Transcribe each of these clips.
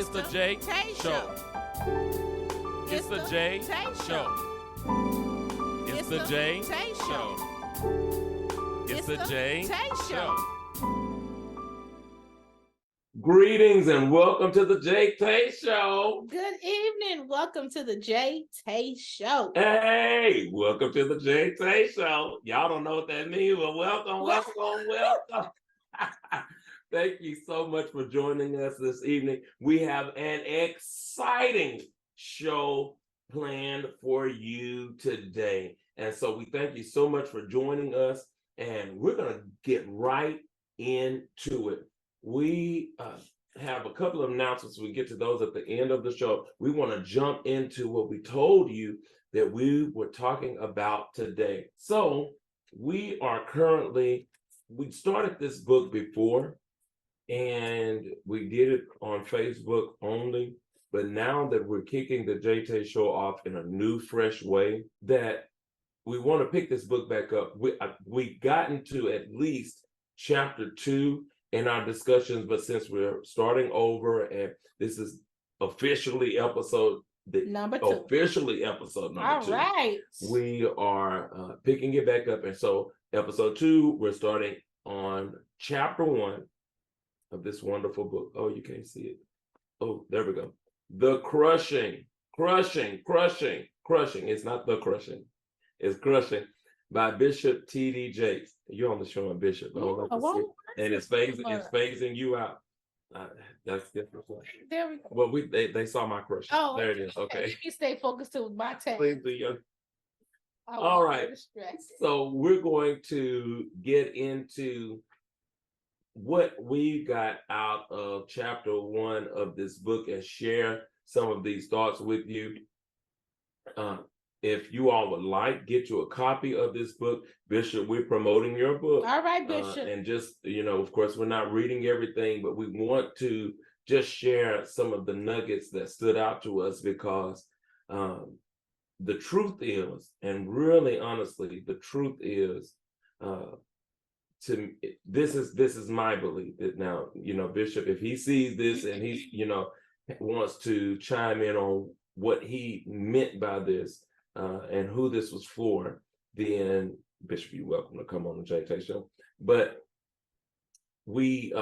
It's the JaeTae Show. It's the JaeTae Show. It's the JaeTae Show. It's the JaeTae Show. Greetings and welcome to the JaeTae Show. Good evening. Welcome to the JaeTae Show. Hey, welcome to the JaeTae Show. Y'all don't know what that means, but welcome. Thank you so much for joining us this evening. We have an exciting show planned for you today. And so we thank you so much for joining us, and we're going to get right into it. We have a couple of announcements. We get to those at the end of the show. We want to jump into what we told you that we were talking about today. So we started this book before, and we did it on Facebook only. But now that we're kicking the JaeTae Show off in a new, fresh way, that we want to pick this book back up. We gotten to at least chapter 2 in our discussions, but since we're starting over and this is officially episode number 2. All right. We are picking it back up. And so episode 2, we're starting on chapter 1 of this wonderful book. Oh, you can't see it. Oh, there we go. The crushing. It's not the crushing. It's crushing by Bishop T.D. Jakes. You're on the show, Bishop. And it's phasing you out. That's different. There we go. Well, they saw my crush. Oh, there it is. Okay. You stay focused to my text. Please do your. All right. So we're going to get into what we got out of chapter 1 of this book and share some of these thoughts with you. If you all would like, get you a copy of this book. Bishop, we're promoting your book. All right, Bishop. And just, of course, we're not reading everything, but we want to just share some of the nuggets that stood out to us because the truth is, and really honestly, the truth is, this is my belief that now, Bishop, if he sees this and he, wants to chime in on what he meant by this, and who this was for, then Bishop, you're welcome to come on the JaeTae Show. But we,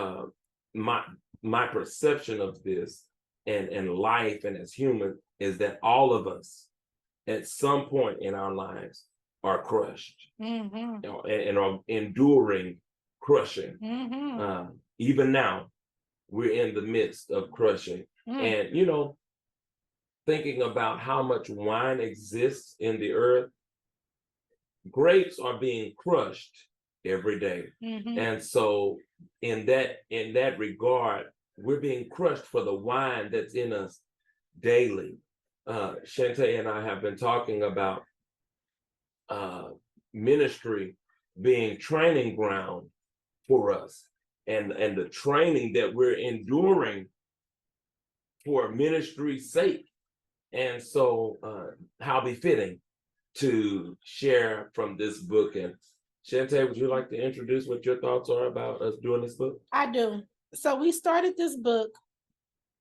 my perception of this and life and as human is that all of us at some point in our lives are crushed, and are enduring crushing. Even now, we're in the midst of crushing. And, thinking about how much wine exists in the earth, grapes are being crushed every day. And so in that regard, we're being crushed for the wine that's in us daily. JaeTae and I have been talking about ministry being training ground for us, and the training that we're enduring for ministry's sake. And so how befitting to share from this book. And JaeTae, would you like to introduce what your thoughts are about us doing this book? I do. So we started this book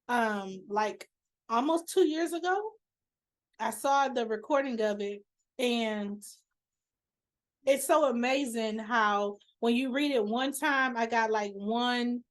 like almost 2 years ago. I saw the recording of it, and it's so amazing how when you read it one time, I got like one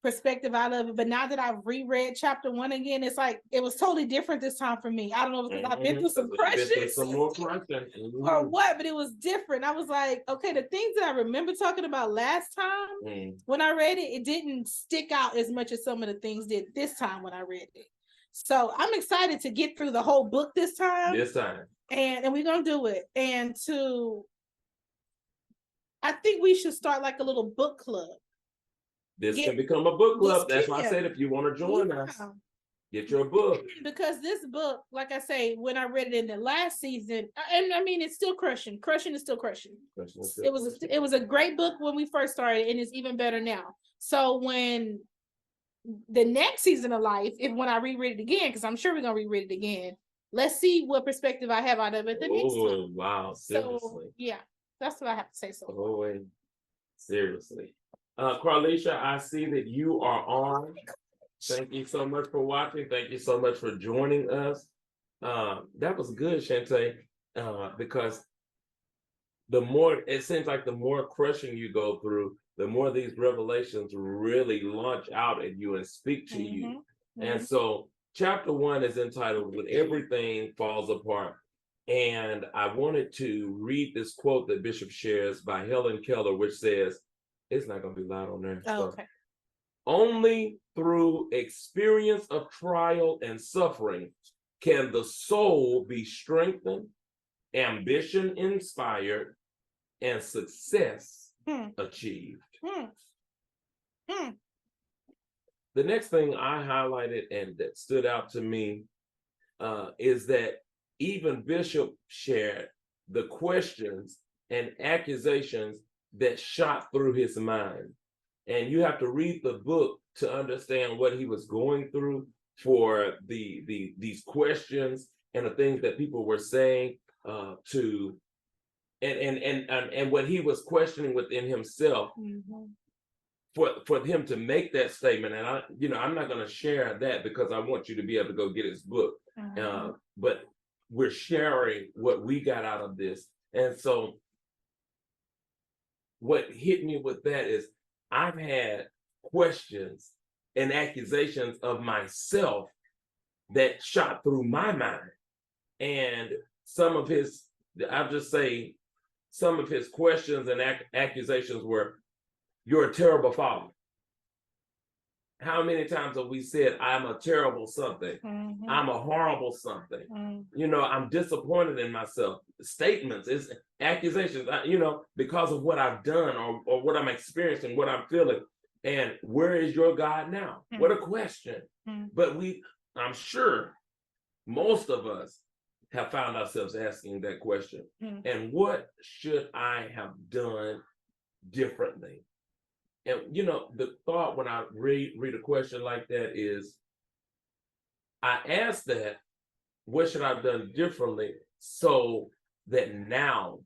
perspective out of it, but now that I've reread chapter 1 again, it's like it was totally different this time for me. I don't know if I've been through some crushes or what, but it was different. I was like, okay, the things that I remember talking about last time when I read it, it didn't stick out as much as some of the things did this time when I read it. So I'm excited to get through the whole book this time. And we're gonna do it. And I think we should start like a little book club. This can become a book club. That's why I said if you want to join us, get your book. Because this book, like I say, when I read it in the last season, and I mean, it's still crushing. Crushing is still crushing. It was a great book when we first started, and it's even better now. So when the next season of life, when I reread it again, because I'm sure we're gonna reread it again, let's see what perspective I have out of it the next time. Wow, seriously. So yeah, that's what I have to say so far. Seriously. Carlisha, I see that you are on. Thank you so much for watching. Thank you so much for joining us. That was good, JaeTae, because the more it seems like the more crushing you go through, the more these revelations really launch out at you and speak to you. And so chapter 1 is entitled When Everything Falls Apart. And I wanted to read this quote that Bishop shares by Helen Keller, which says, it's not going to be loud on there. Oh, okay. Only through experience of trial and suffering can the soul be strengthened, ambition inspired, and success achieved. The next thing I highlighted and that stood out to me is that even Bishop shared the questions and accusations that shot through his mind. And you have to read the book to understand what he was going through for these questions and the things that people were saying and what he was questioning within himself for him to make that statement. And I'm not going to share that because I want you to be able to go get his book. But we're sharing what we got out of this. And so what hit me with that is I've had questions and accusations of myself that shot through my mind. And I'll just say, some of his questions and accusations were, you're a terrible father. How many times have we said, I'm a terrible something? I'm a horrible something. I'm disappointed in myself. Statements, it's accusations, because of what I've done or what I'm experiencing, what I'm feeling. And where is your God now? What a question. But I'm sure most of us have found ourselves asking that question. And what should I have done differently? And the thought when I read a question like that is, I ask that, what should I have done differently so that now,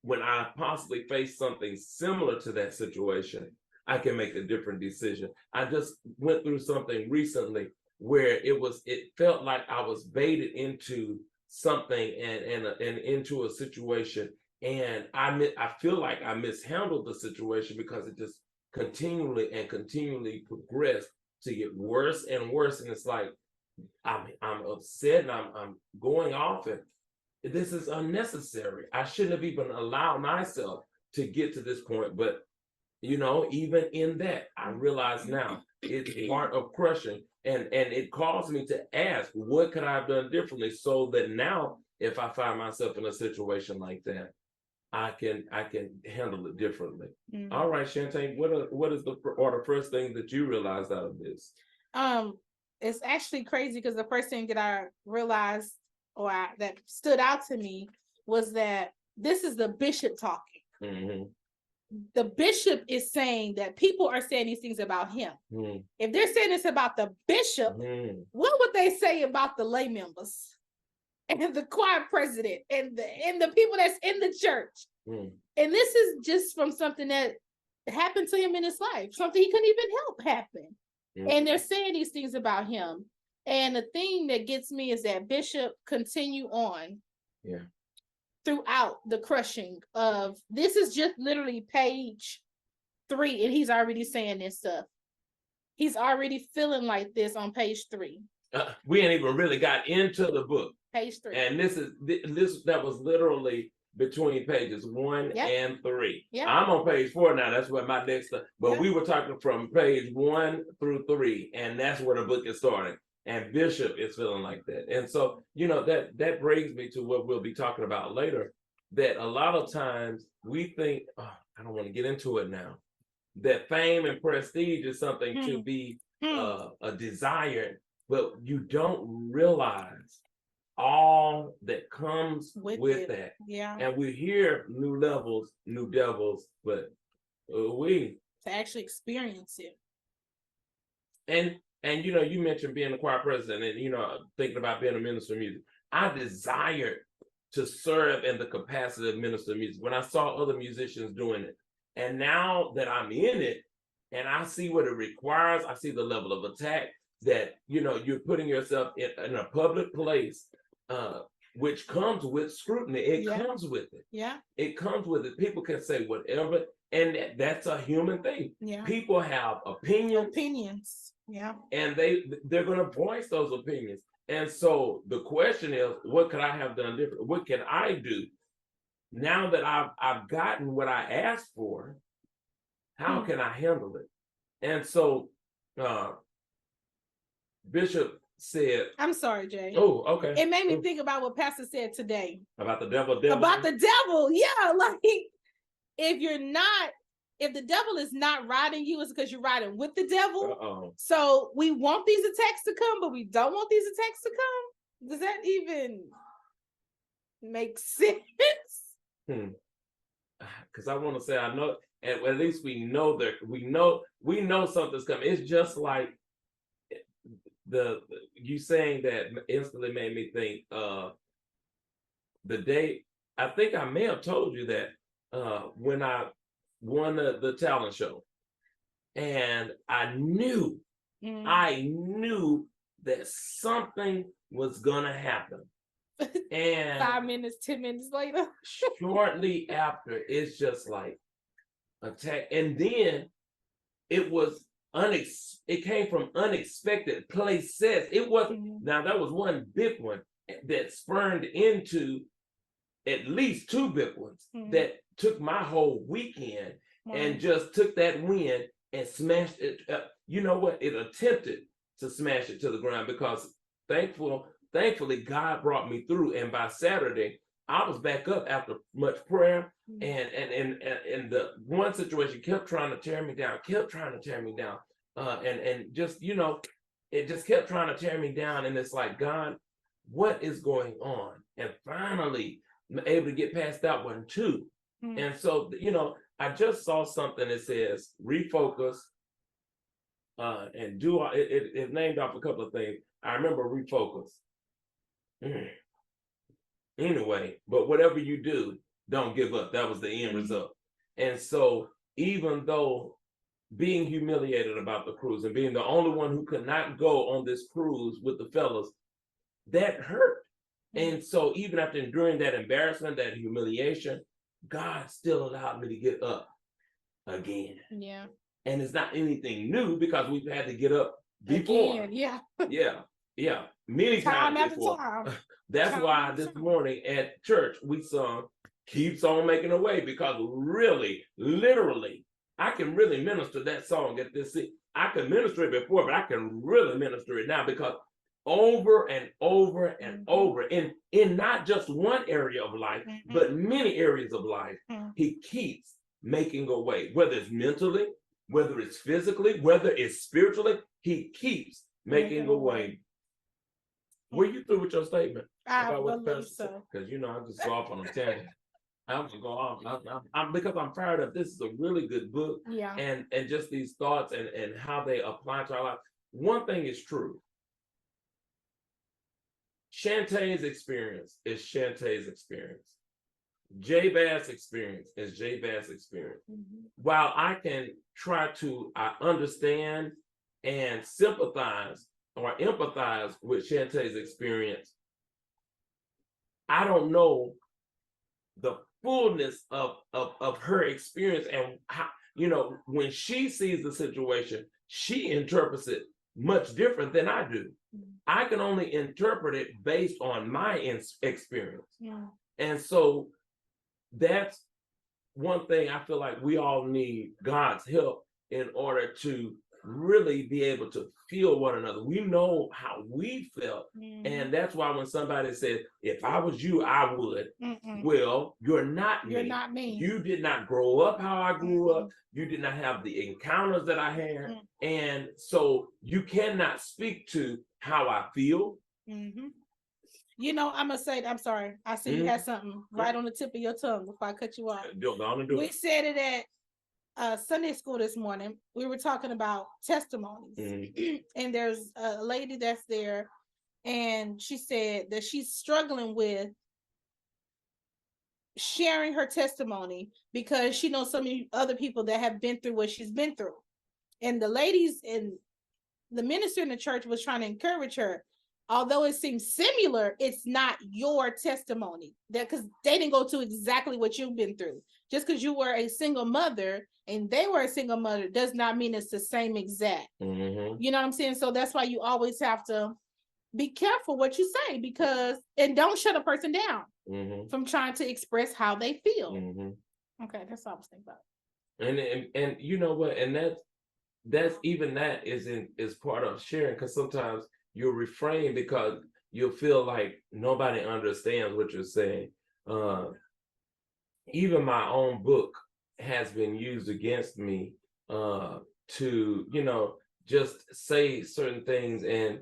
when I possibly face something similar to that situation, I can make a different decision. I just went through something recently where it felt like I was baited into something and into a situation. And I feel like I mishandled the situation because it just continually progressed to get worse and worse. And it's like, I'm upset and I'm going off, and this is unnecessary. I shouldn't have even allowed myself to get to this point. But, even in that, I realize now it's part of crushing. And it caused me to ask, what could I have done differently so that now, if I find myself in a situation like that, I can handle it differently. All right, JaeTae, what is the first thing that you realized out of this? It's actually crazy because the first thing that I realized that stood out to me was that this is the bishop talking. The bishop is saying that people are saying these things about him. If they're saying this about the bishop, what would they say about the lay members and the choir president and the people that's in the church? And this is just from something that happened to him in his life, something he couldn't even help happen. And they're saying these things about him. And the thing that gets me is that Bishop continue on throughout the crushing of, this is just literally page 3, and he's already saying this stuff. He's already feeling like this on page 3. We ain't even really got into the book. Page 3. And that was literally between pages 1 and 3. I'm on page 4 now. That's where my next stuff. But we were talking from page 1 through 3, and that's where the book is starting. And Bishop is feeling like that. And so, that brings me to what we'll be talking about later, that a lot of times we think, I don't want to get into it now, that fame and prestige is something to be a desire, but you don't realize all that comes with that. And we hear new levels, new devils, but to actually experience it. And you mentioned being a choir president and thinking about being a minister of music. I desired to serve in the capacity of minister of music when I saw other musicians doing it. And now that I'm in it, and I see what it requires. I see the level of attack that, you know, you're putting yourself in a public place, which comes with scrutiny. It comes with it. Yeah. It comes with it. People can say whatever, and that's a human thing. Yeah. People have opinions. Yeah. And they're going to voice those opinions. And so the question is, what could I have done different? What can I do now that I've gotten what I asked for? How can I handle it? And so Bishop said, I'm sorry, Jay. Oh, okay. It made me think about what Pastor said today. About the devil. About the devil. Yeah. Like if the devil is not riding you, it's because you're riding with the devil. Uh-oh. So we want these attacks to come, but we don't want these attacks to come. Does that even make sense? Because I want to say, I know, at least we know that we know something's coming. It's just like you saying that instantly made me think the day, I think I may have told you that when I won the talent show, and I knew that something was gonna happen. And 5 minutes, 10 minutes later, shortly after, it's just like attack. And then it was it came from unexpected places. It wasn't, now that was one big one that spurned into at least 2 big ones that took my whole weekend and just took that win and smashed it. You know what? It attempted to smash it to the ground, because thankfully God brought me through. And by Saturday, I was back up after much prayer. And the one situation kept trying to tear me down, and just, you know, it just kept trying to tear me down. And it's like, God, what is going on? And finally, I'm able to get past that one too. And so, you know, I just saw something that says refocus, and it named off a couple of things. I remember refocus. Anyway, but whatever you do, don't give up. That was the end result. And so even though being humiliated about the cruise and being the only one who could not go on this cruise with the fellas, that hurt. And so even after enduring that embarrassment, that humiliation, God still allowed me to get up again. Yeah. And it's not anything new, because we've had to get up before. Again, yeah. Many times after before. time. That's why this morning at church we sung "Keeps on Making a Way," because really, literally, I can really minister that song at this seat. I could minister it before, but I can really minister it now, because over and over and over, in not just one area of life, but many areas of life, he keeps making a way, whether it's mentally, whether it's physically, whether it's spiritually, he keeps making a way. Were you through with your statement? I believe so. Because, you know, I just go off on a tangent. I'm gonna go off. Because I'm fired up. This is a really good book. Yeah. And just these thoughts and how they apply to our life. One thing is true. JaeTae's experience is JaeTae's experience. Bass' experience is Bass' experience. While I can try to understand and sympathize or empathize with JaeTae's experience, I don't know the fullness of her experience, and how, you know, when she sees the situation, she interprets it much different than I do. I can only interpret it based on my experience. And so that's one thing I feel like we all need God's help in order to really be able to feel one another. We know how we felt. And that's why when somebody says, if I was you, I would. Well, you're not me. You're not me. You did not grow up how I grew up. You did not have the encounters that I had. And so you cannot speak to how I feel. You know, I'm going to say, I'm sorry. I see you had something right on the tip of your tongue before I cut you off. We said it at Sunday school this morning. We were talking about testimonies. And there's a lady that's there, and she said that she's struggling with sharing her testimony because she knows so many other people that have been through what she's been through. And the ladies and the minister in the church was trying to encourage her. Although it seems similar, it's not your testimony. That because they didn't go to exactly what you've been through. Just because you were a single mother and they were a single mother does not mean it's the same exact. Mm-hmm. You know what I'm saying? So that's why you always have to be careful what you say, because and don't shut a person down from trying to express how they feel. Okay, that's all I was thinking about. And you know what? And that's even that is part of sharing, because sometimes you'll refrain because you'll feel like nobody understands what you're saying. Even my own book has been used against me to, you know, just say certain things, and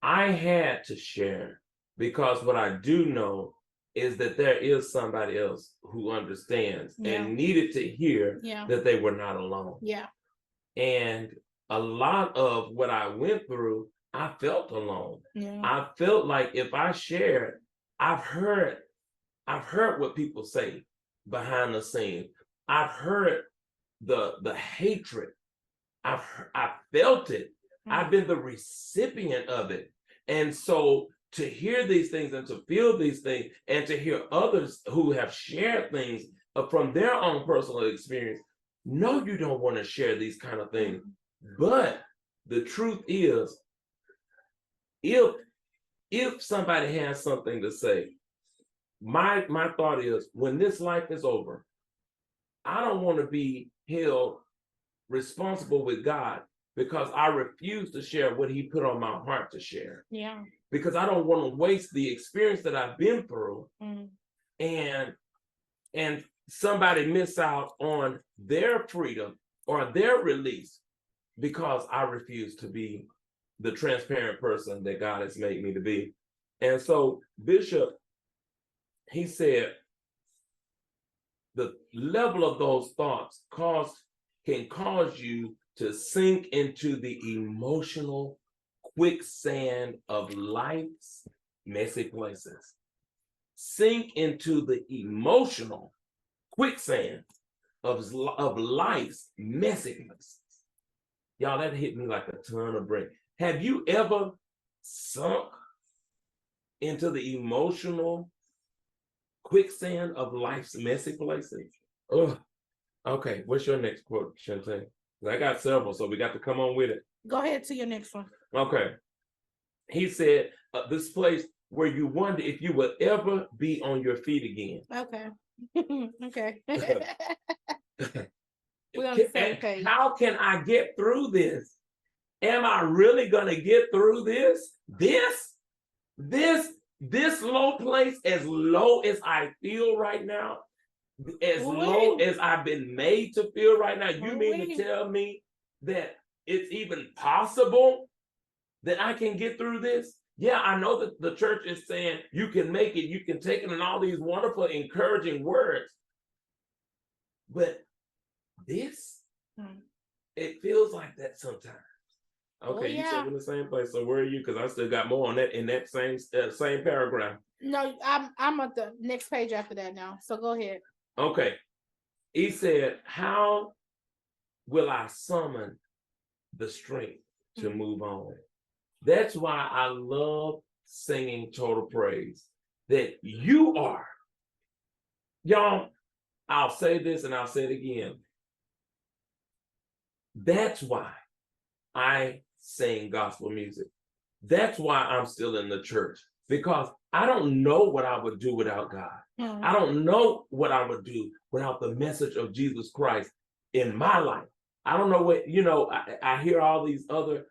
I had to share, because what I do know is that there is somebody else who understands and needed to hear that they were not alone. Yeah. And a lot of what I went through, I felt alone. Yeah. I felt like if I shared, I've heard what people say behind the scenes. I've heard the hatred. I felt it. I've been the recipient of it. And so to hear these things and to feel these things and to hear others who have shared things from their own personal experience, no, you don't want to share these kind of things. But the truth is, if somebody has something to say, my thought is, when this life is over, I don't want to be held responsible with God because I refuse to share what he put on my heart to share. Yeah. Because I don't want to waste the experience that I've been through and somebody miss out on their freedom or their release because I refuse to be the transparent person that God has made me to be. And so Bishop, he said, the level of those thoughts can cause you to sink into the emotional quicksand of life's messy places. Sink into the emotional quicksand of life's messy places. Y'all, that hit me like a ton of bricks. Have you ever sunk into the emotional quicksand of life's messy places? Oh, okay. What's your next quote, JaeTae? I got several, so we got to come on with it. Go ahead to your next one. Okay. He said, this place where you wonder if you will ever be on your feet again. Okay. Okay. We're on the same page. How can I get through this? Am I really going to get through this? This low place, as low as I feel right now, as low as I've been made to feel right now, you mean to tell me that it's even possible that I can get through this? Yeah, I know that the church is saying you can make it, you can take it, and all these wonderful, encouraging words. But this, it feels like that sometimes. Okay, you said in the same place. So where are you? Because I still got more on that in that same paragraph. No, I'm at the next page after that now. So go ahead. Okay. He said, how will I summon the strength to move on? That's why I love singing Total Praise. That you are. Y'all, I'll say this and I'll say it again. That's why I sing gospel music. That's why I'm still in the church. Because I don't know what I would do without God. I don't know what I would do without the message of Jesus Christ in my life. I don't know what, I hear all these other,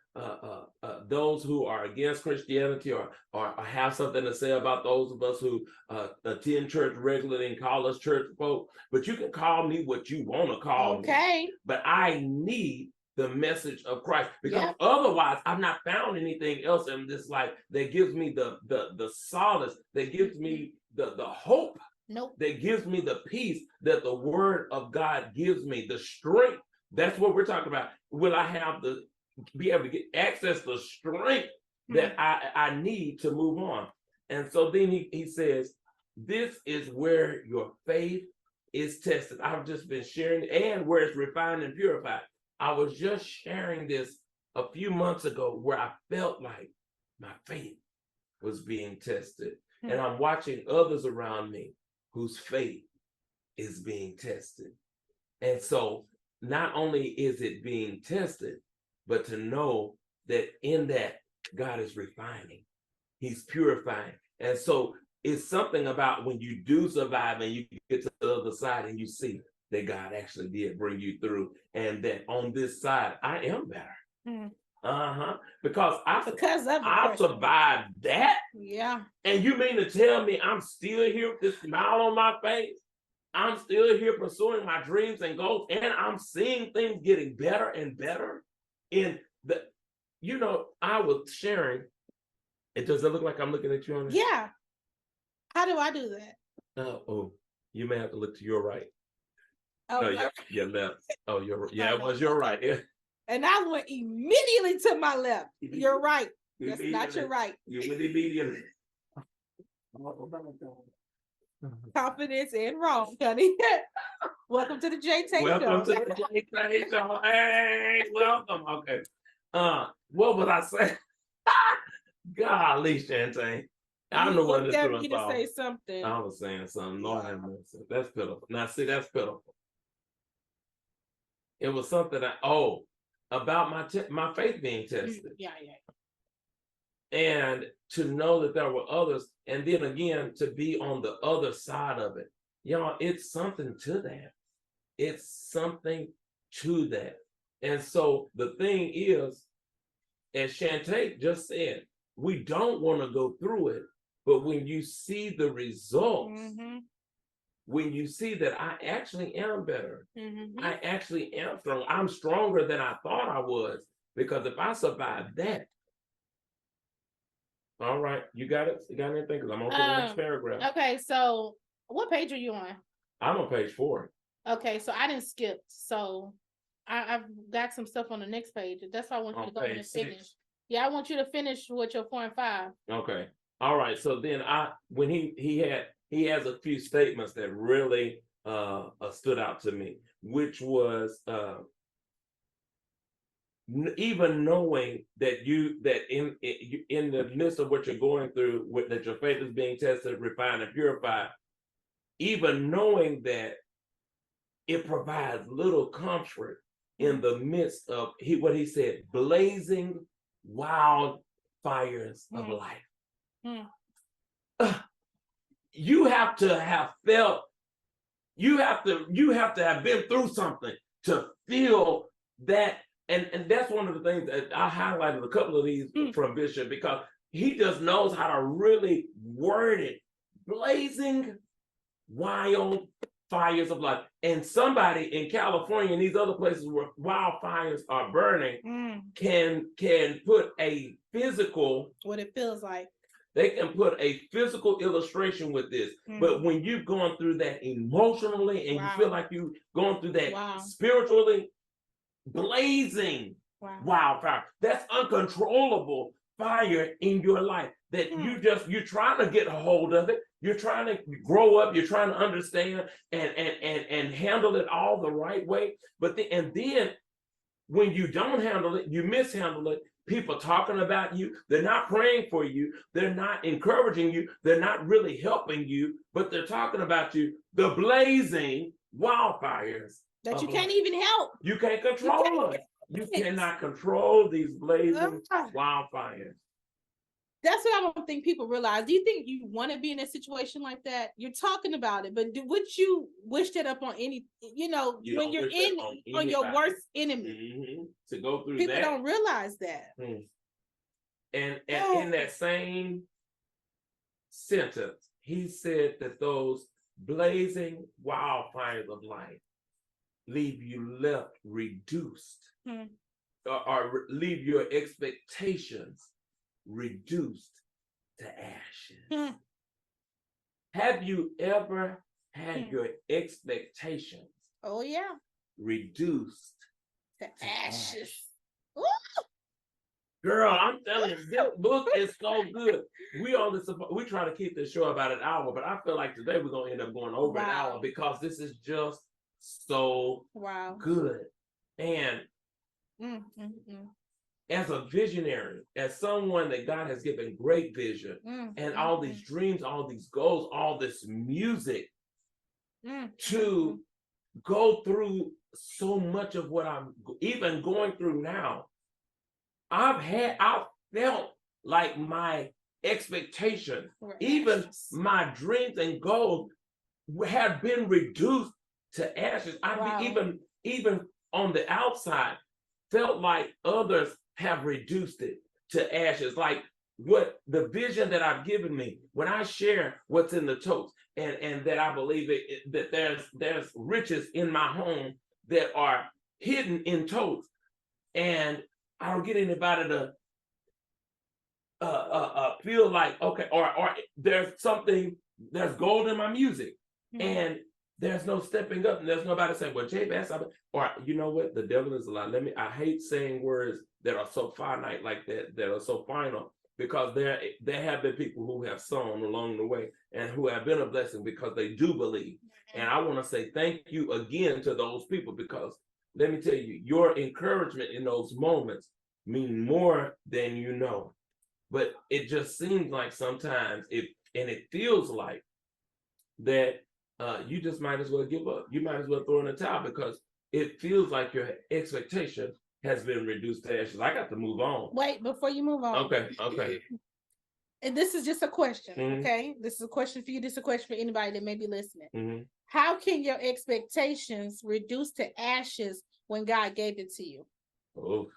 those who are against Christianity or have something to say about those of us who attend church regularly and call us church folk. But you can call me what you want to call me. But I need the message of Christ, because otherwise I've not found anything else in this life that gives me the solace, that gives me the hope, that gives me the peace that the word of God gives me, the strength. That's what we're talking about. Will I have be able to get access to the strength that I need to move on? And so then he says, this is where your faith is tested. I've just been sharing, and where it's refined and purified. I was just sharing this a few months ago where I felt like my faith was being tested. And I'm watching others around me whose faith is being tested. And so not only is it being tested, but to know that in that God is refining, he's purifying. And so it's something about when you do survive and you get to the other side and you see that God actually did bring you through, and that on this side, I am better. Because I survived that. Yeah. And you mean to tell me I'm still here with this smile on my face? I'm still here pursuing my dreams and goals, and I'm seeing things getting better and better. In the, I was sharing. Does it look like I'm looking at you on it? Yeah. How do I do that? Oh, you may have to look to your right. Oh, no, your left. Oh, it was your right. Yeah. And I went immediately to my left. You're right. That's not your right. You went immediately. Confidence and wrong, honey. Welcome to the JaeTae Show. Welcome to the JaeTae Show. Hey, welcome. Okay. What was I saying? Golly, Shantae. I don't know what to do. You to say something. I was saying something. Lord have mercy. That's pitiful. Now, see, that's pitiful. It was something about my faith being tested. Yeah. And to know that there were others, and then again, to be on the other side of it. It's something to that. It's something to that. And so the thing is, as Shantae just said, we don't want to go through it, but when you see the results, when you see that I actually am better, I actually am strong. I'm stronger than I thought I was, because if I survive that, all right, you got it? You got anything? Because I'm on to the next paragraph. Okay, so what page are you on? I'm on page 4. Okay, so I didn't skip. So I've got some stuff on the next page. That's why I want you to go and finish. Yeah, I want you to finish with your 4 and 5. Okay. All right. So then when he has a few statements that really stood out to me, which was even knowing that in the midst of what you're going through, that your faith is being tested, refined, and purified, even knowing that it provides little comfort in the midst of what he said, blazing wildfires of life. You have to have felt, you have to have been through something to feel that. And that's one of the things that I highlighted a couple of these from Bishop, because he just knows how to really word it. Blazing wild fires of life. And somebody in California and these other places where wildfires are burning can put a physical, what it feels like. They can put a physical illustration with this. But when you've gone through that emotionally and you feel like you're going through that spiritually, blazing wildfire, that's uncontrollable fire in your life that you're trying to get a hold of it. You're trying to grow up. You're trying to understand and handle it all the right way. But then when you don't handle it, you mishandle it. People talking about you. They're not praying for you. They're not encouraging you. They're not really helping you, but they're talking about you. The blazing wildfires that you can't even help. You can't control it. You cannot control these blazing wildfires. That's what I don't think people realize. Do you think you want to be in a situation like that? You're talking about it, but would you wish that up on any, when you're on your worst enemy? To go through people that. People don't realize that. And in that same sentence, he said that those blazing wildfires of life leave you left reduced, or leave your expectations reduced to ashes. Have you ever had your expectations reduced to ashes? Girl, I'm telling you, this book is so good. We try to keep this show about an hour, but I feel like today we're gonna end up going over an hour because this is just so good. And as a visionary, as someone that God has given great vision and all these dreams, all these goals, all this music to go through so much of what I'm even going through now, I felt like my expectation, even my dreams and goals have been reduced to ashes. Even on the outside, felt like others have reduced it to ashes. Like what the vision that I've given me, when I share what's in the totes, and that I believe that there's riches in my home that are hidden in totes, and I don't get anybody to feel like, okay, or there's gold in my music, and there's no stepping up, and there's nobody saying, well, JaeTae, or you know what, the devil is a lie. I hate saying words that are so finite like that are so final, because there have been people who have sown along the way and who have been a blessing because they do believe. And I want to say thank you again to those people, because let me tell you, your encouragement in those moments mean more than you know. But it just seems like sometimes it feels like that you just might as well give up. You might as well throw in the towel, because it feels like your expectation has been reduced to ashes. I got to move on. Wait, before you move on. Okay. And this is just a question, okay? This is a question for you. This is a question for anybody that may be listening. How can your expectations reduce to ashes when God gave it to you? Oh,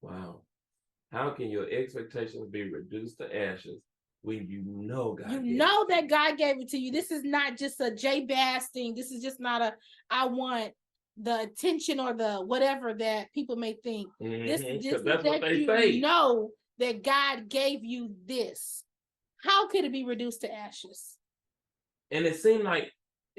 wow. How can your expectations be reduced to ashes when you know God? You know that God gave it to you. This is not just a JaeTae thing. This is just not I want the attention or the whatever that people may think. This is that's what they you say. Know that God gave you this. How could it be reduced to ashes? And it seemed like,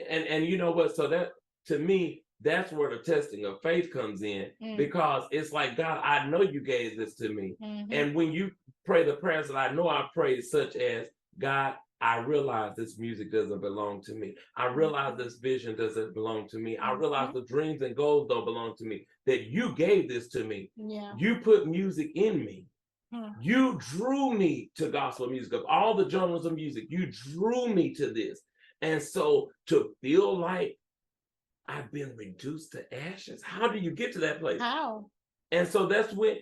and you know what? So that, to me, that's where the testing of faith comes in, because it's like, God, I know you gave this to me. And when you pray the prayers that I know I prayed, such as, God, I realize this music doesn't belong to me. I realize this vision doesn't belong to me. I realize the dreams and goals don't belong to me, that you gave this to me. You put music in me. You drew me to gospel music. Of all the genres of music, you drew me to this. And so to feel like I've been reduced to ashes, how do you get to that place? How? And so that's when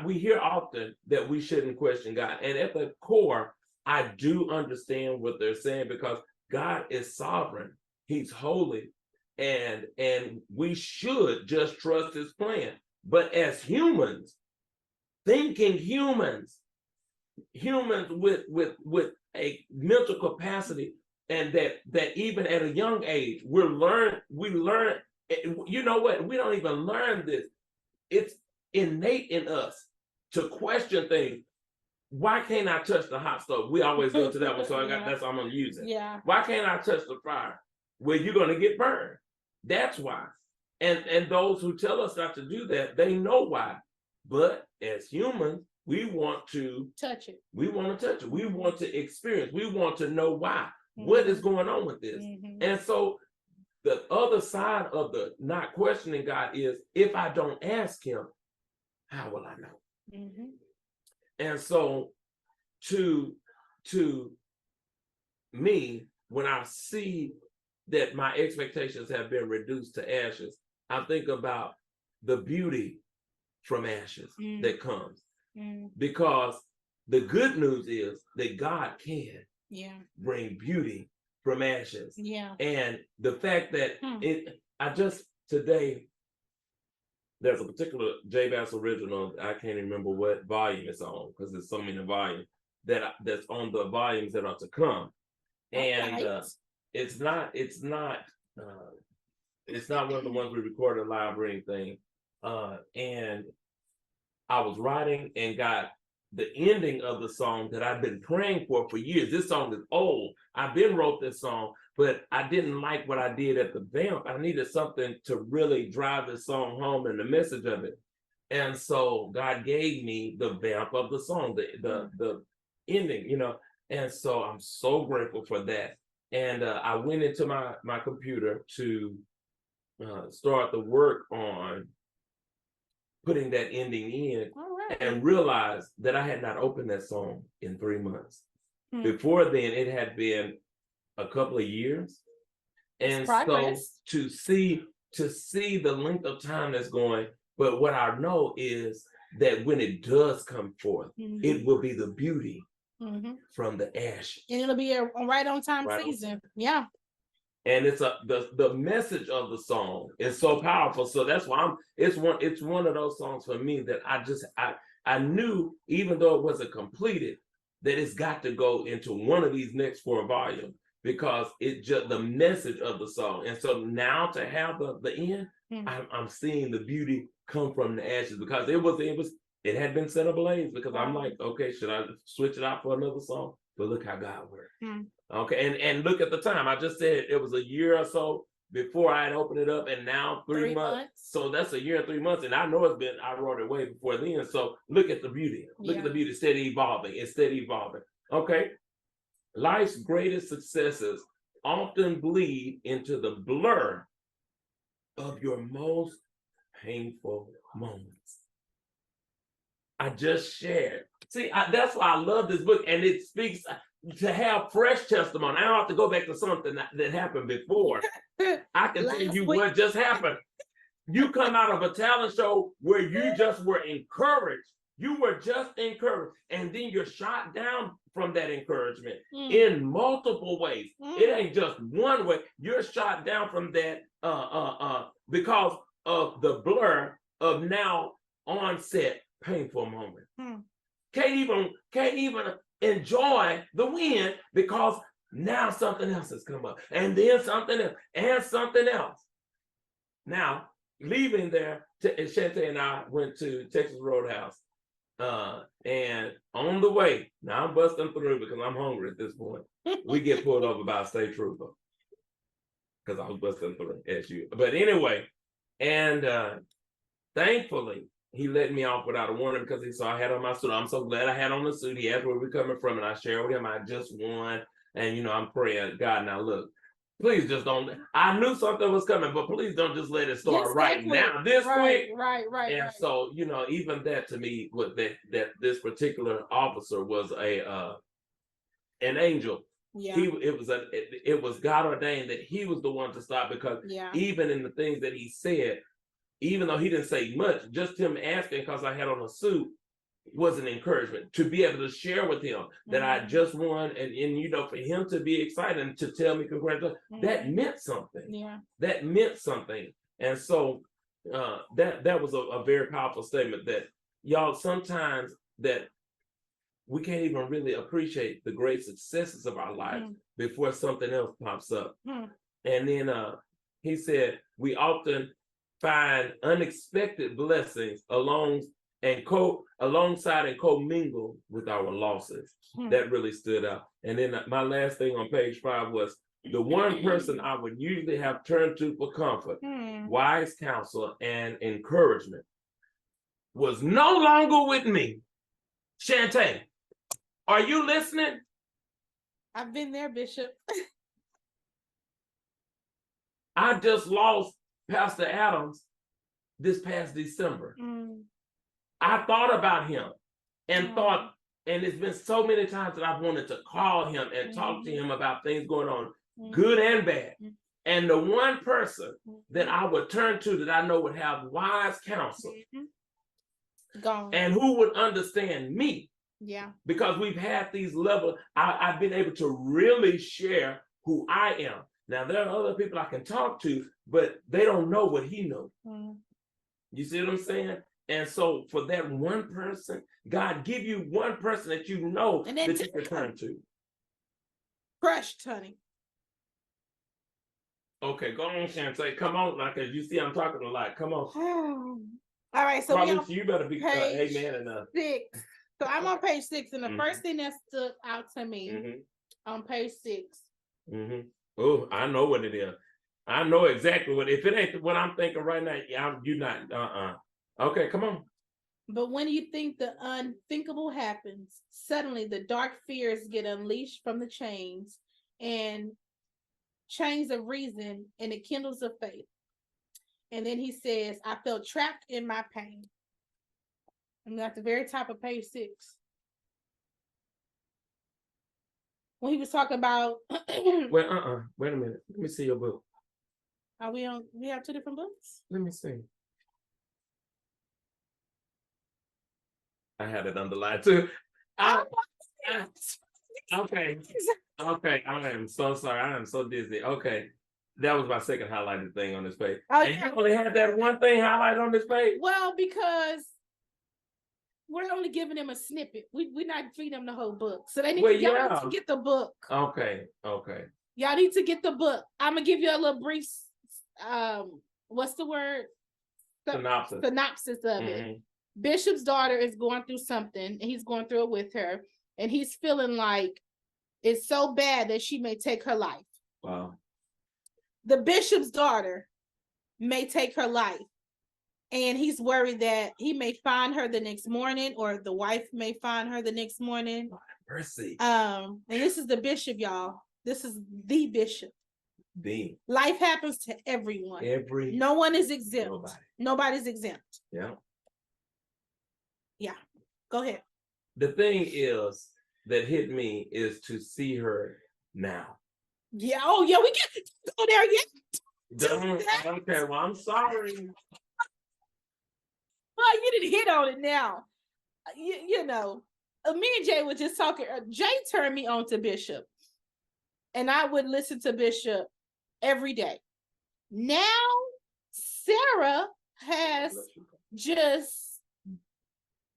we hear often that we shouldn't question God. And at the core, I do understand what they're saying, because God is sovereign. He's holy. And we should just trust his plan. But as humans, thinking humans with a mental capacity, and that even at a young age, we learn, you know what, we don't even learn this. It's innate in us to question things. Why can't I touch the hot stove? We always go to that one, so I'm gonna use it. Why can't I touch the fire? Well, you're gonna get burned. That's why. And those who tell us not to do that, they know why. But as humans, we want to touch it. We want to touch it. We want to experience. We want to know why. What is going on with this? And so the other side of the not questioning God is, if I don't ask him, how will I know? And so to me, when I see that my expectations have been reduced to ashes, I think about the beauty from ashes that comes. Because the good news is that God can bring beauty from ashes. And the fact that today, there's a particular JaeTae original, I can't remember what volume it's on, because there's so many volumes that's on the volumes that are to come. And it's not one of the ones we recorded live or anything. And I was writing and got the ending of the song that I've been praying for years. This song is old. I've been wrote this song, but I didn't like what I did at the vamp. I needed something to really drive this song home and the message of it. And so God gave me the vamp of the song, the ending, you know. And so I'm so grateful for that. And I went into my computer to start the work on putting that ending in, and realized that I had not opened that song in 3 months. Before then, it had been a couple of years. And so to see the length of time that's going, but what I know is that when it does come forth, it will be the beauty from the ashes. And it'll be a right on time season. Yeah. And it's the message of the song is so powerful. So that's why it's one of those songs for me that I knew, even though it wasn't completed, that it's got to go into one of these next 4 volumes, because it just the message of the song. And so now to have the end, I'm seeing the beauty come from the ashes, because it had been set ablaze, because I'm like, okay, should I switch it out for another song? But look how God worked. Okay, and look at the time. I just said it was a year or so before I had opened it up, and now 3 months. So that's a year and 3 months. And I know I wrote it way before then. So look at the beauty. Look at the beauty. Steady evolving. It's steady evolving. Okay. Life's greatest successes often bleed into the blur of your most painful moments. I just shared. See, that's why I love this book, and it speaks to have fresh testimony. I don't have to go back to something that happened before. I can tell you what just happened. You come out of a talent show where you just were encouraged. You were just encouraged, and then you're shot down from that encouragement in multiple ways. It ain't just one way. You're shot down from that because of the blur of now onset painful moment. Can't even enjoy the win, because now something else has come up, and then something else, and something else. Now, leaving there, JaeTae and I went to Texas Roadhouse. And on the way, now I'm busting through because I'm hungry at this point. We get pulled over by a state trooper because I was busting through as you. But anyway, and thankfully, he let me off without a warning, because he saw I had on my suit. I'm so glad I had on the suit. He asked where we're coming from, and I shared with him I just won. And, you know, I'm praying, God, now look, please just don't. I knew something was coming, but please don't just let it start right now, this quick. Right. And so, you know, even that to me, what that this particular officer was an angel. Yeah. It was God ordained that he was the one to stop, because even in the things that he said, even though he didn't say much, just him asking, because I had on a suit, was an encouragement to be able to share with him that I just won, and you know, for him to be excited and to tell me congratulations, that meant something. Yeah, that meant something. And so that was a very powerful statement, that y'all, sometimes that we can't even really appreciate the great successes of our lives before something else pops up. And then he said we often find unexpected blessings alongside and co-mingle with our losses. That really stood out. And then my last thing on page 5 was the one person I would usually have turned to for comfort, wise counsel, and encouragement was no longer with me. JaeTae, are you listening? I've been there, Bishop. I just lost Pastor Adams this past December. I thought about him and and it's been so many times that I've wanted to call him and talk to him about things going on, good and bad. And the one person that I would turn to that I know would have wise counsel and who would understand me. Yeah. Because we've had these levels, I've been able to really share who I am. Now, there are other people I can talk to, but they don't know what he knows. You see what I'm saying? And so for that one person, God give you one person that you know that you can turn to. Crushed, honey. Okay, go on, JaeTae. Come on, because you see I'm talking a lot. Come on. All right, so you better be amen enough. 6. So I'm on page 6, and the first thing that stood out to me on page 6. Oh, I know what it is. I know exactly what. If it ain't what I'm thinking right now, you're not. Okay, come on. But when you think the unthinkable happens, suddenly the dark fears get unleashed from the chains and chains of reason, and it kindles of faith. And then he says, I felt trapped in my pain. I'm at the very top of page 6. When he was talking about Wait a minute. Let me see your book. Are we on? We have 2 different books. Let me see. I had it underlined too. Okay. Okay. I am so sorry. I am so dizzy. Okay. That was my second highlighted thing on this page. Okay. And you only had that one thing highlighted on this page? Well, because we're only giving them a snippet. We're not feeding them the whole book. So they need y'all need to get the book. Okay. Okay. Y'all need to get the book. I'm gonna give you a little brief what's the word? Synopsis of it. Bishop's daughter is going through something, and he's going through it with her, and he's feeling like it's so bad that she may take her life. Wow. The bishop's daughter may take her life, and he's worried that he may find her the next morning, or the wife may find her the next morning. Mercy. And this is the bishop, y'all. This is the bishop. The life happens to everyone. No one is exempt. Nobody's exempt. Yeah. Yeah. Go ahead. The thing is that hit me is to see her now. Yeah. Oh, yeah. We can't go there yet. Okay. Well, I'm sorry. Well, you didn't hit on it now. You know, me and Jay were just talking. Jay turned me on to Bishop, and I would listen to Bishop every day. Now, Sarah has just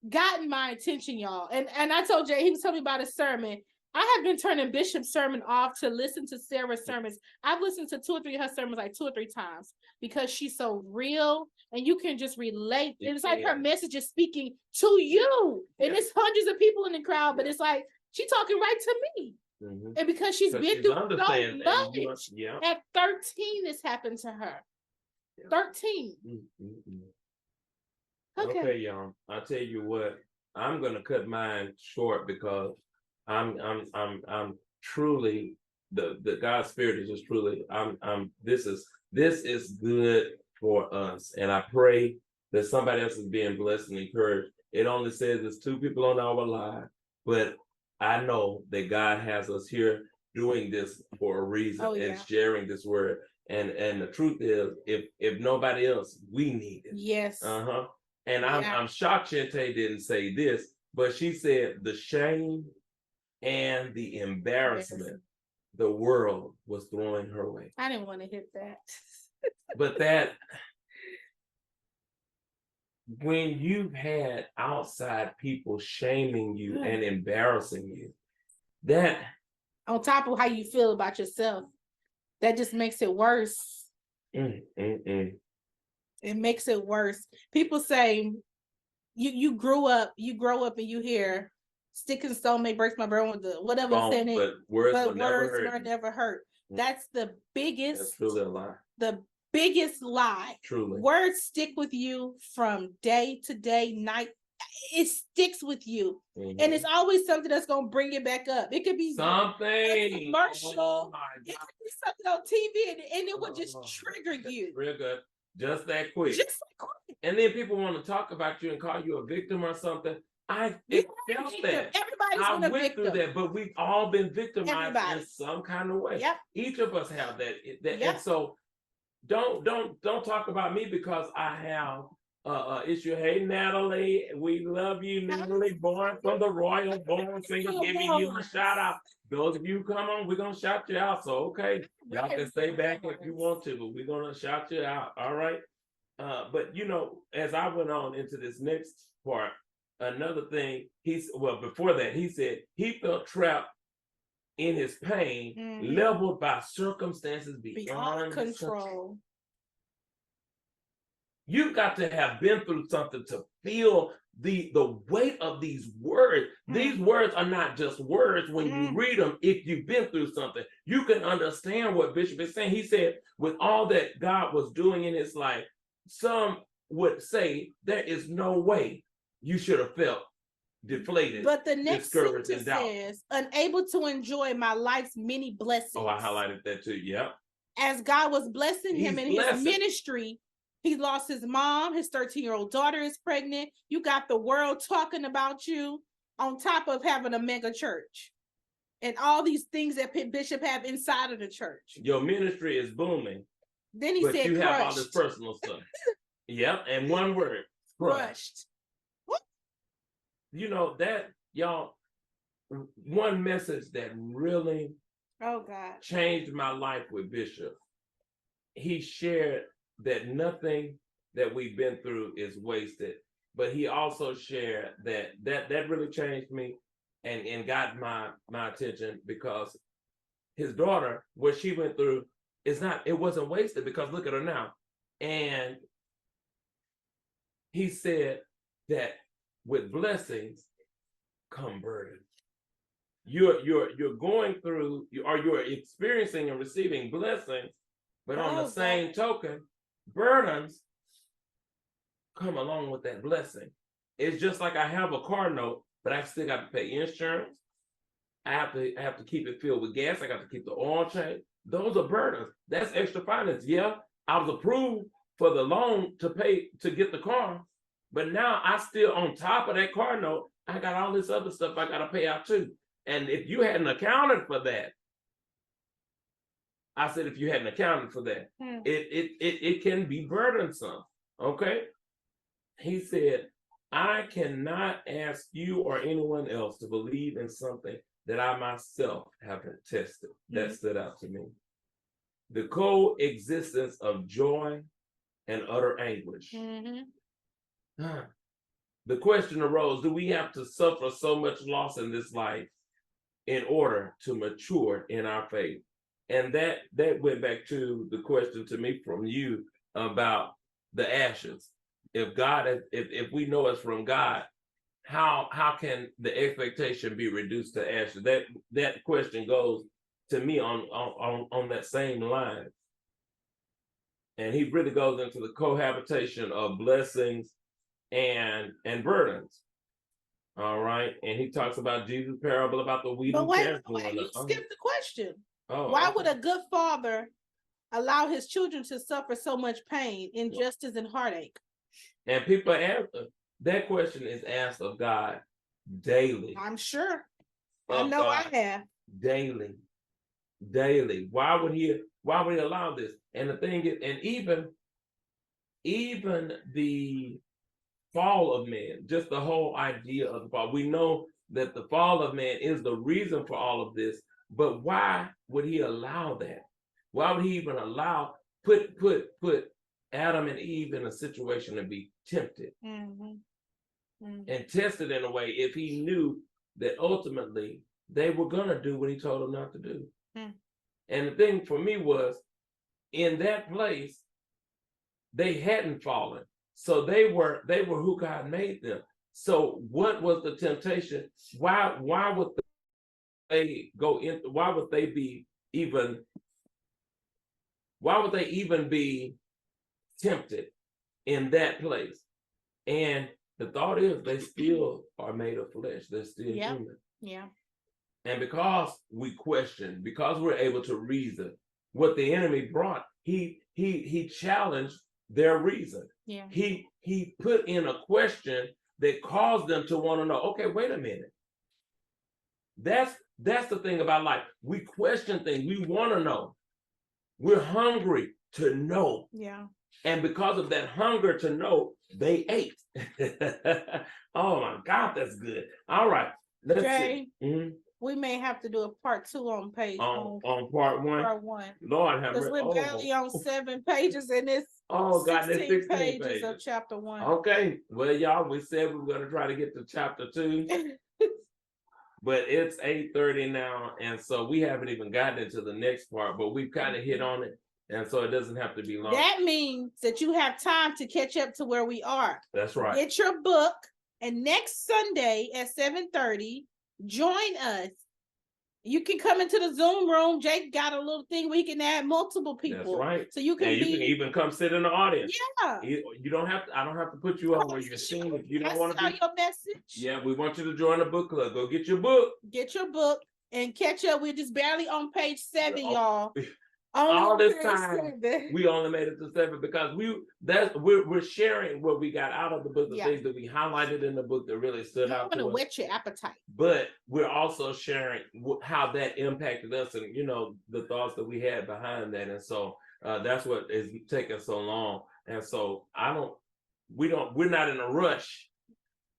gotten my attention, y'all. And I told Jay, he was telling me about a sermon. I have been turning Bishop's sermon off to listen to Sarah's sermons. I've listened to 2 or 3 of her sermons like 2 or 3 times because she's so real and you can just relate. It's like her message is speaking to you. And it's hundreds of people in the crowd, but it's like she's talking right to me. Mm-hmm. And because she's been through so much, at 13, this happened to her. 13. Okay, y'all. I'll tell you what. I'm gonna cut mine short because I'm truly the God's Spirit is just truly. This is good for us, and I pray that somebody else is being blessed and encouraged. It only says there's 2 people on our line, but I know that God has us here doing this for a reason and sharing this word. And the truth is, if nobody else, we need it. Yes. And I'm shocked JaeTae didn't say this, but she said the shame and the embarrassment the world was throwing her way. I didn't want to hit that. But that when you've had outside people shaming you and embarrassing you, that on top of how you feel about yourself, that just makes it worse. It makes it worse. People say you grow up and you hear stick and stone may break my bone with the whatever saying it, but words were never hurt. That's the biggest. That's truly a lie. The biggest lie. Truly. Words stick with you from day to day, night. It sticks with you. And it's always something that's gonna bring it back up. It could be something a commercial, it could be something on TV, and it would just trigger you. Real good. Just that quick. And then people want to talk about you and call you a victim or something. I felt that. Everybody's went through that, but we've all been victimized in some kind of way. Yep. Each of us have that. And so don't talk about me because I have issue. Hey Natalie, we love you, Natalie, born from the royal born singer, giving you a shout out. Those of you come on, we're gonna shout you out. So okay, y'all can stay back if you want to, but we're gonna shout you out. All right. But you know, as I went on into this next part, another thing, before that, he said he felt trapped in his pain, leveled by circumstances beyond control. You've got to have been through something to feel the weight of these words. These words are not just words when you read them. If you've been through something, you can understand what Bishop is saying. He said, with all that God was doing in his life, some would say there is no way you should have felt deflated. But the next discouraged, sentence and doubt. says, unable to enjoy my life's many blessings. Oh, I highlighted that too. Yeah. As God was blessing him He's in blessing. his ministry, he lost his mom. His 13-year-old daughter is pregnant. You got the world talking about you, on top of having a mega church and all these things that Bishop have inside of the church. Your ministry is booming. Then he but said, you crushed. have all this personal stuff. Yep. And one word, crushed. What? You know that, y'all, one message that really changed my life with Bishop. He shared that nothing that we've been through is wasted, but he also shared that really changed me and got my attention, because his daughter, what she went through, it wasn't wasted, because look at her now. And he said that with blessings come burdens. You're going through, you're experiencing and receiving blessings, but on the same token, burdens come along with that blessing. It's just like I have a car note, but I still got to pay insurance. I have to keep it filled with gas. I got to keep the oil change. Those are burdens. That's extra finance. Yeah, I was approved for the loan to pay to get the car, but now I still, on top of that car note, I got all this other stuff I got to pay out too. And if you hadn't accounted for that, I said, if you hadn't accounted for that, it can be burdensome. Okay. He said, I cannot ask you or anyone else to believe in something that I myself haven't tested. That stood out to me. The coexistence of joy and utter anguish. The question arose, do we have to suffer so much loss in this life in order to mature in our faith? And that went back to the question to me from you about the ashes. If God, if we know it's from God, how can the expectation be reduced to ashes? That question goes to me on that same line. And he really goes into the cohabitation of blessings and burdens. All right. And he talks about Jesus' parable about the wheat and tares. But wait, you skipped the question. Oh, why would a good father allow his children to suffer so much pain, injustice, and heartache? And people answer, that question is asked of God daily. I'm sure. I know God, I have. Daily. Why would he allow this? And the thing is, and even the fall of man, just the whole idea of the fall, we know that the fall of man is the reason for all of this, but why would he allow that? Why would he even allow, put Adam and Eve in a situation to be tempted and tested in a way, if he knew that ultimately they were going to do what he told them not to do? And the thing for me was, in that place, they hadn't fallen. So they were who God made them. So what was the temptation? Why would they go in? Why would they even be tempted in that place? And the thought is, they still are made of flesh. They're still human. Yeah. And because we question, because we're able to reason, what the enemy brought, he challenged their reason. Yeah. He put in a question that caused them to want to know, okay, wait a minute. That's the thing about life. We question things. We want to know. We're hungry to know. Yeah. And because of that hunger to know, they ate. Oh my God, that's good. All right. Let's Jay, see. We may have to do a part 2 on page on part one. Part 1. Lord have mercy. Because we're barely on 7 pages in this. God, there's 16 pages of chapter 1. Okay. Well, y'all, we said we were going to try to get to chapter 2. But it's 8:30 now, and so we haven't even gotten into the next part, but we've kind of hit on it, and so it doesn't have to be long. That means that you have time to catch up to where we are. That's right. Get your book, and next Sunday at 7:30, join us You can come into the Zoom room. Jake got a little thing where you can add multiple people. That's right. So you can and you can even come sit in the audience. Yeah. You don't have to. I don't have to put you on where you're seeing if you don't want to be. Your message. Yeah, we want you to join the book club. Go get your book. Get your book and catch up. We're just barely on page 7, y'all. All this time, we only made it to 7 because we're sharing what we got out of the book, the things that we highlighted in the book that really stood out. I want to whet your appetite. But we're also sharing how that impacted us and, the thoughts that we had behind that. And so that's what is taking so long. And so we're not in a rush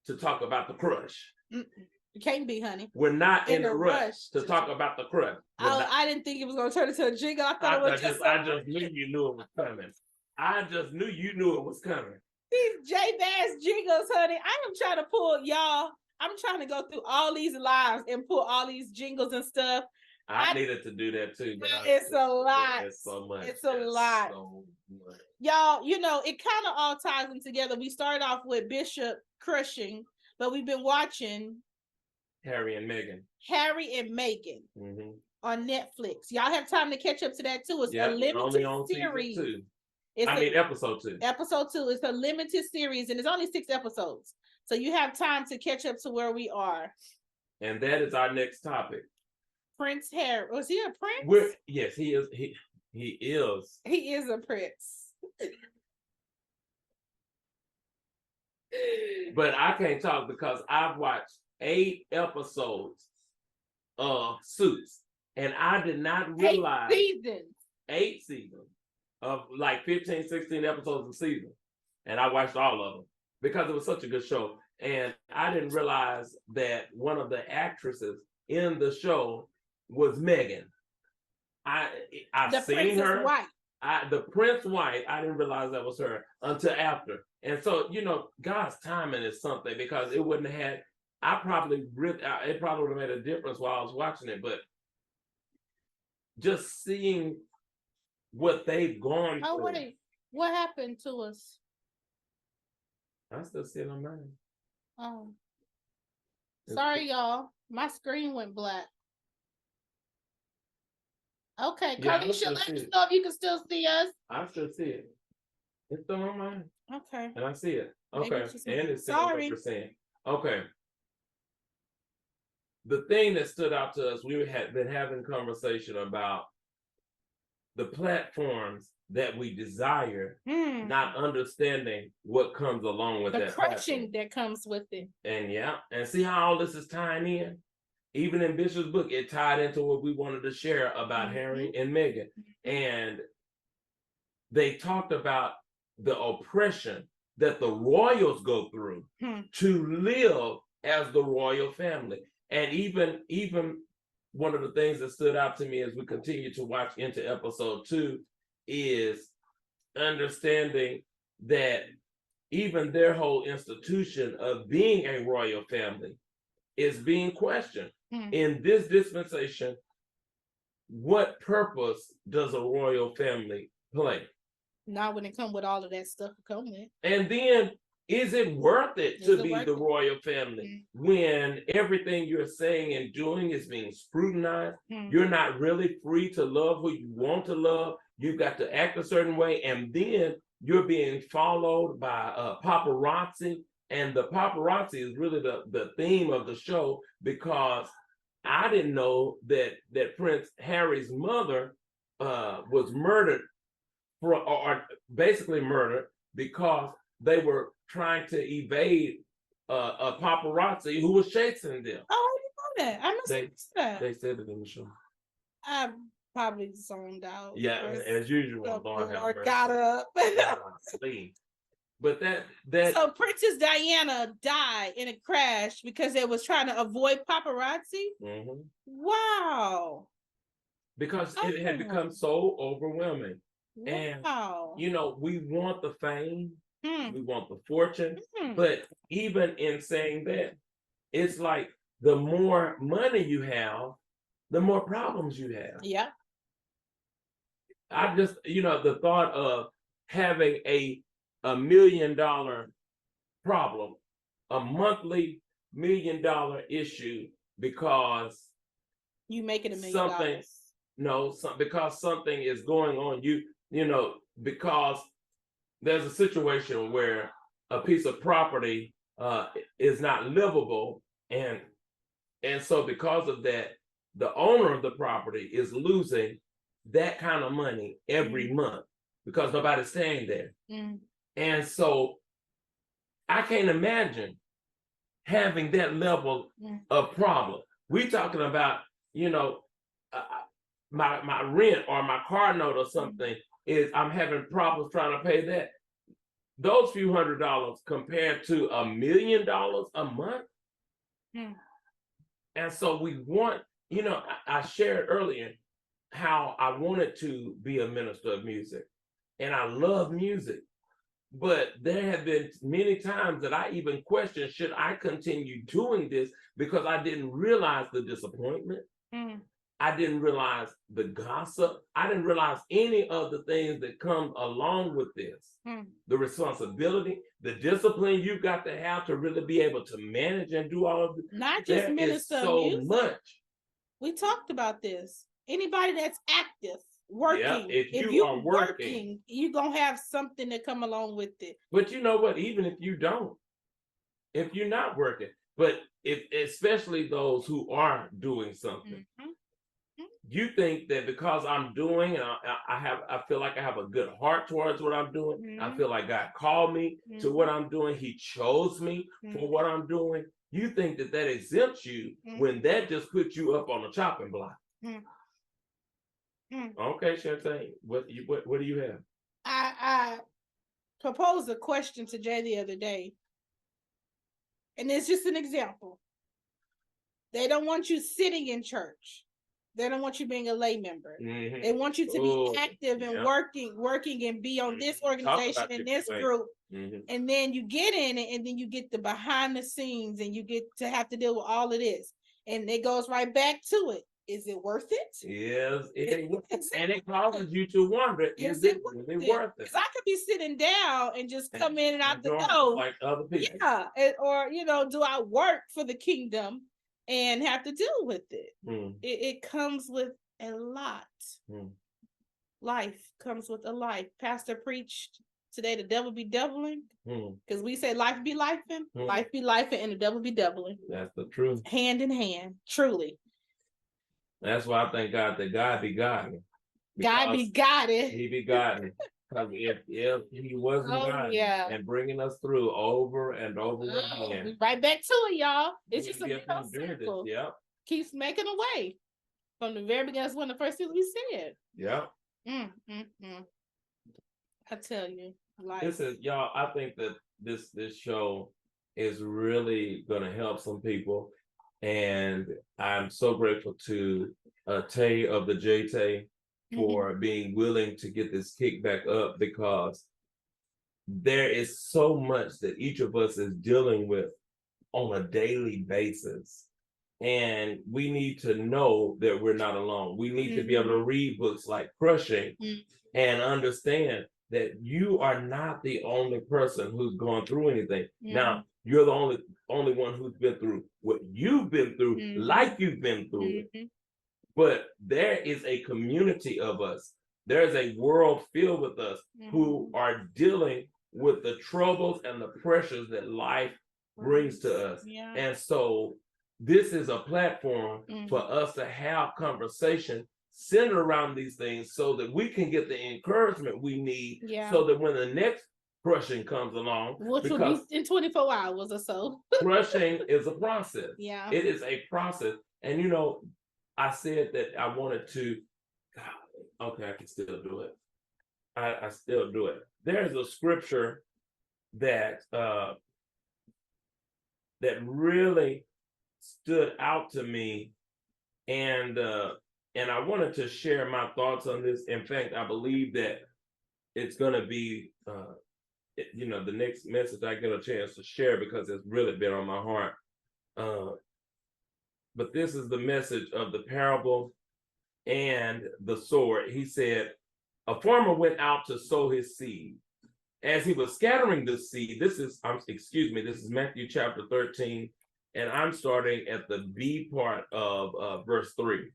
to talk about the crush. You can't be, honey. We're not in a rush to talk about the crush. I didn't think it was going to turn into a jingle. I thought it was I just knew you knew it was coming. I just knew you knew it was coming. These J-Bass jingles, honey. I am trying to pull, y'all. I'm trying to go through all these lives and pull all these jingles and stuff. I needed to do that too. But it's a lot. It's so much. It's a lot. So much. Y'all, it kind of all ties them together. We started off with Bishop crushing, but we've been watching Harry and Meghan. Harry and Meghan on Netflix. Y'all have time to catch up to that too. It's a limited series. Episode 2. Episode 2 is a limited series, and it's only 6 episodes. So you have time to catch up to where we are. And that is our next topic. Prince Harry. Was he a prince? Yes, he is. He is. He is a prince. But I can't talk because I've watched 8 episodes of Suits, and I did not realize 8 seasons of like 15, 16 episodes a season. And I watched all of them because it was such a good show. And I didn't realize that one of the actresses in the show was Meghan. I've seen her. The Prince White, I didn't realize that was her until after. And so, God's timing is something because it wouldn't have had, it probably would have made a difference while I was watching it, but just seeing what they've gone through. Oh, wait. What happened to us? I still see it on mine. Oh. Sorry, y'all. My screen went black. Okay, Carlisha, let us know if you can still see us. I still see it. It's still on mine. Okay. And I see it. Okay. And it's 60%. Okay. The thing that stood out to us, we had been having conversation about the platforms that we desire, not understanding what comes along with that. The crushing that comes with it. And see how all this is tying in? Even in Bishop's book, it tied into what we wanted to share about Harry and Meghan. And they talked about the oppression that the royals go through to live as the royal family. And even one of the things that stood out to me as we continue to watch into episode 2 is understanding that even their whole institution of being a royal family is being questioned. In this dispensation, what purpose does a royal family play? Not when it comes with all of that stuff come with. And then, is it worth it to be the royal family when everything you're saying and doing is being scrutinized? You're not really free to love who you want to love. You've got to act a certain way, and then you're being followed by paparazzi. And the paparazzi is really the theme of the show, because I didn't know that Prince Harry's mother was murdered or basically murdered because they were trying to evade a paparazzi who was chasing them. Oh, I didn't know that. I missed that. They said it in the show. I probably zoned out. Yeah, as usual. Or got up. But that so Princess Diana died in a crash because they was trying to avoid paparazzi. Wow. Because it had become so overwhelming. Wow. And we want the fame, we want the fortune, but even in saying that, it's like the more money you have, the more problems you have. Yeah. I just, the thought of having a $1 million problem, a monthly $1 million issue, because You make it $1 million. Something, no, because something is going on. Because there's a situation where a piece of property is not livable, and so because of that, the owner of the property is losing that kind of money every month because nobody's staying there. And so I can't imagine having that level of problem. We talking about, my rent or my car note or something is I'm having problems trying to pay that. Those few $100s compared to $1 million a month. And so we want, I shared earlier how I wanted to be a minister of music, and I love music. But there have been many times that I even questioned, should I continue doing this? Because I didn't realize the disappointment. I didn't realize the gossip. I didn't realize any of the things that come along with this. The responsibility, the discipline you've got to have to really be able to manage and do all of this. Not just minister so of music. much. We talked about this. Anybody that's active, working, if you are working, you're going to have something that come along with it. But you know what? Even if you don't, if you're not working, but especially those who are doing something, you think that because I'm doing, and I feel like I have a good heart towards what I'm doing. I feel like God called me to what I'm doing. He chose me for what I'm doing. You think that exempts you when that just puts you up on a chopping block. Okay, JaeTae, what do you have? I proposed a question to Jay the other day, and it's just an example. They don't want you sitting in church. They don't want you being a lay member. They want you to be active and working and be on this organization and this group. And then you get in it, and then you get the behind the scenes, and you get to have to deal with all of this. And it goes right back to it. Is it worth it? Yes, and it causes you to wonder, is it really worth it? Because I could be sitting down and just come in and out the door. Like other people. Yeah, or, do I work for the kingdom and have to deal with it? It comes with a lot. Life comes with a life. Pastor preached today, the devil be deviling, because we say life be lifing, life be lifing, and the devil be deviling. That's the truth. Hand in hand, truly. That's why I thank God that God be godly. God be godly. He be godly. Because if he wasn't godly and bringing us through over and over again. Right back to it, y'all. It's just a circle. Keeps making a way. From the very beginning, that's one of the first things we said. I tell you. This is, y'all, I think that this show is really going to help some people. And I'm so grateful to Tae of the JaeTae for being willing to get this kick back up, because there is so much that each of us is dealing with on a daily basis. And we need to know that we're not alone. We need to be able to read books like Crushing and understand that you are not the only person who's gone through anything. Now, you're the only one who's been through what you've been through, like you've been through it. But there is a community of us. There's a world filled with us who are dealing with the troubles and the pressures that life brings to us. And so this is a platform for us to have conversation centered around these things, so that we can get the encouragement we need, so that when the next crushing comes along, which will be in 24 hours or so. Crushing is a process. It is a process. And I said that I wanted to, okay, I can still do it. I still do it. There's a scripture that that really stood out to me, and I wanted to share my thoughts on this. In fact, I believe that it's going to be the next message I get a chance to share, because it's really been on my heart. But this is the message of the parable and the sword. He said, a farmer went out to sow his seed. As he was scattering the seed, this is Matthew chapter 13, and I'm starting at the B part of verse 3.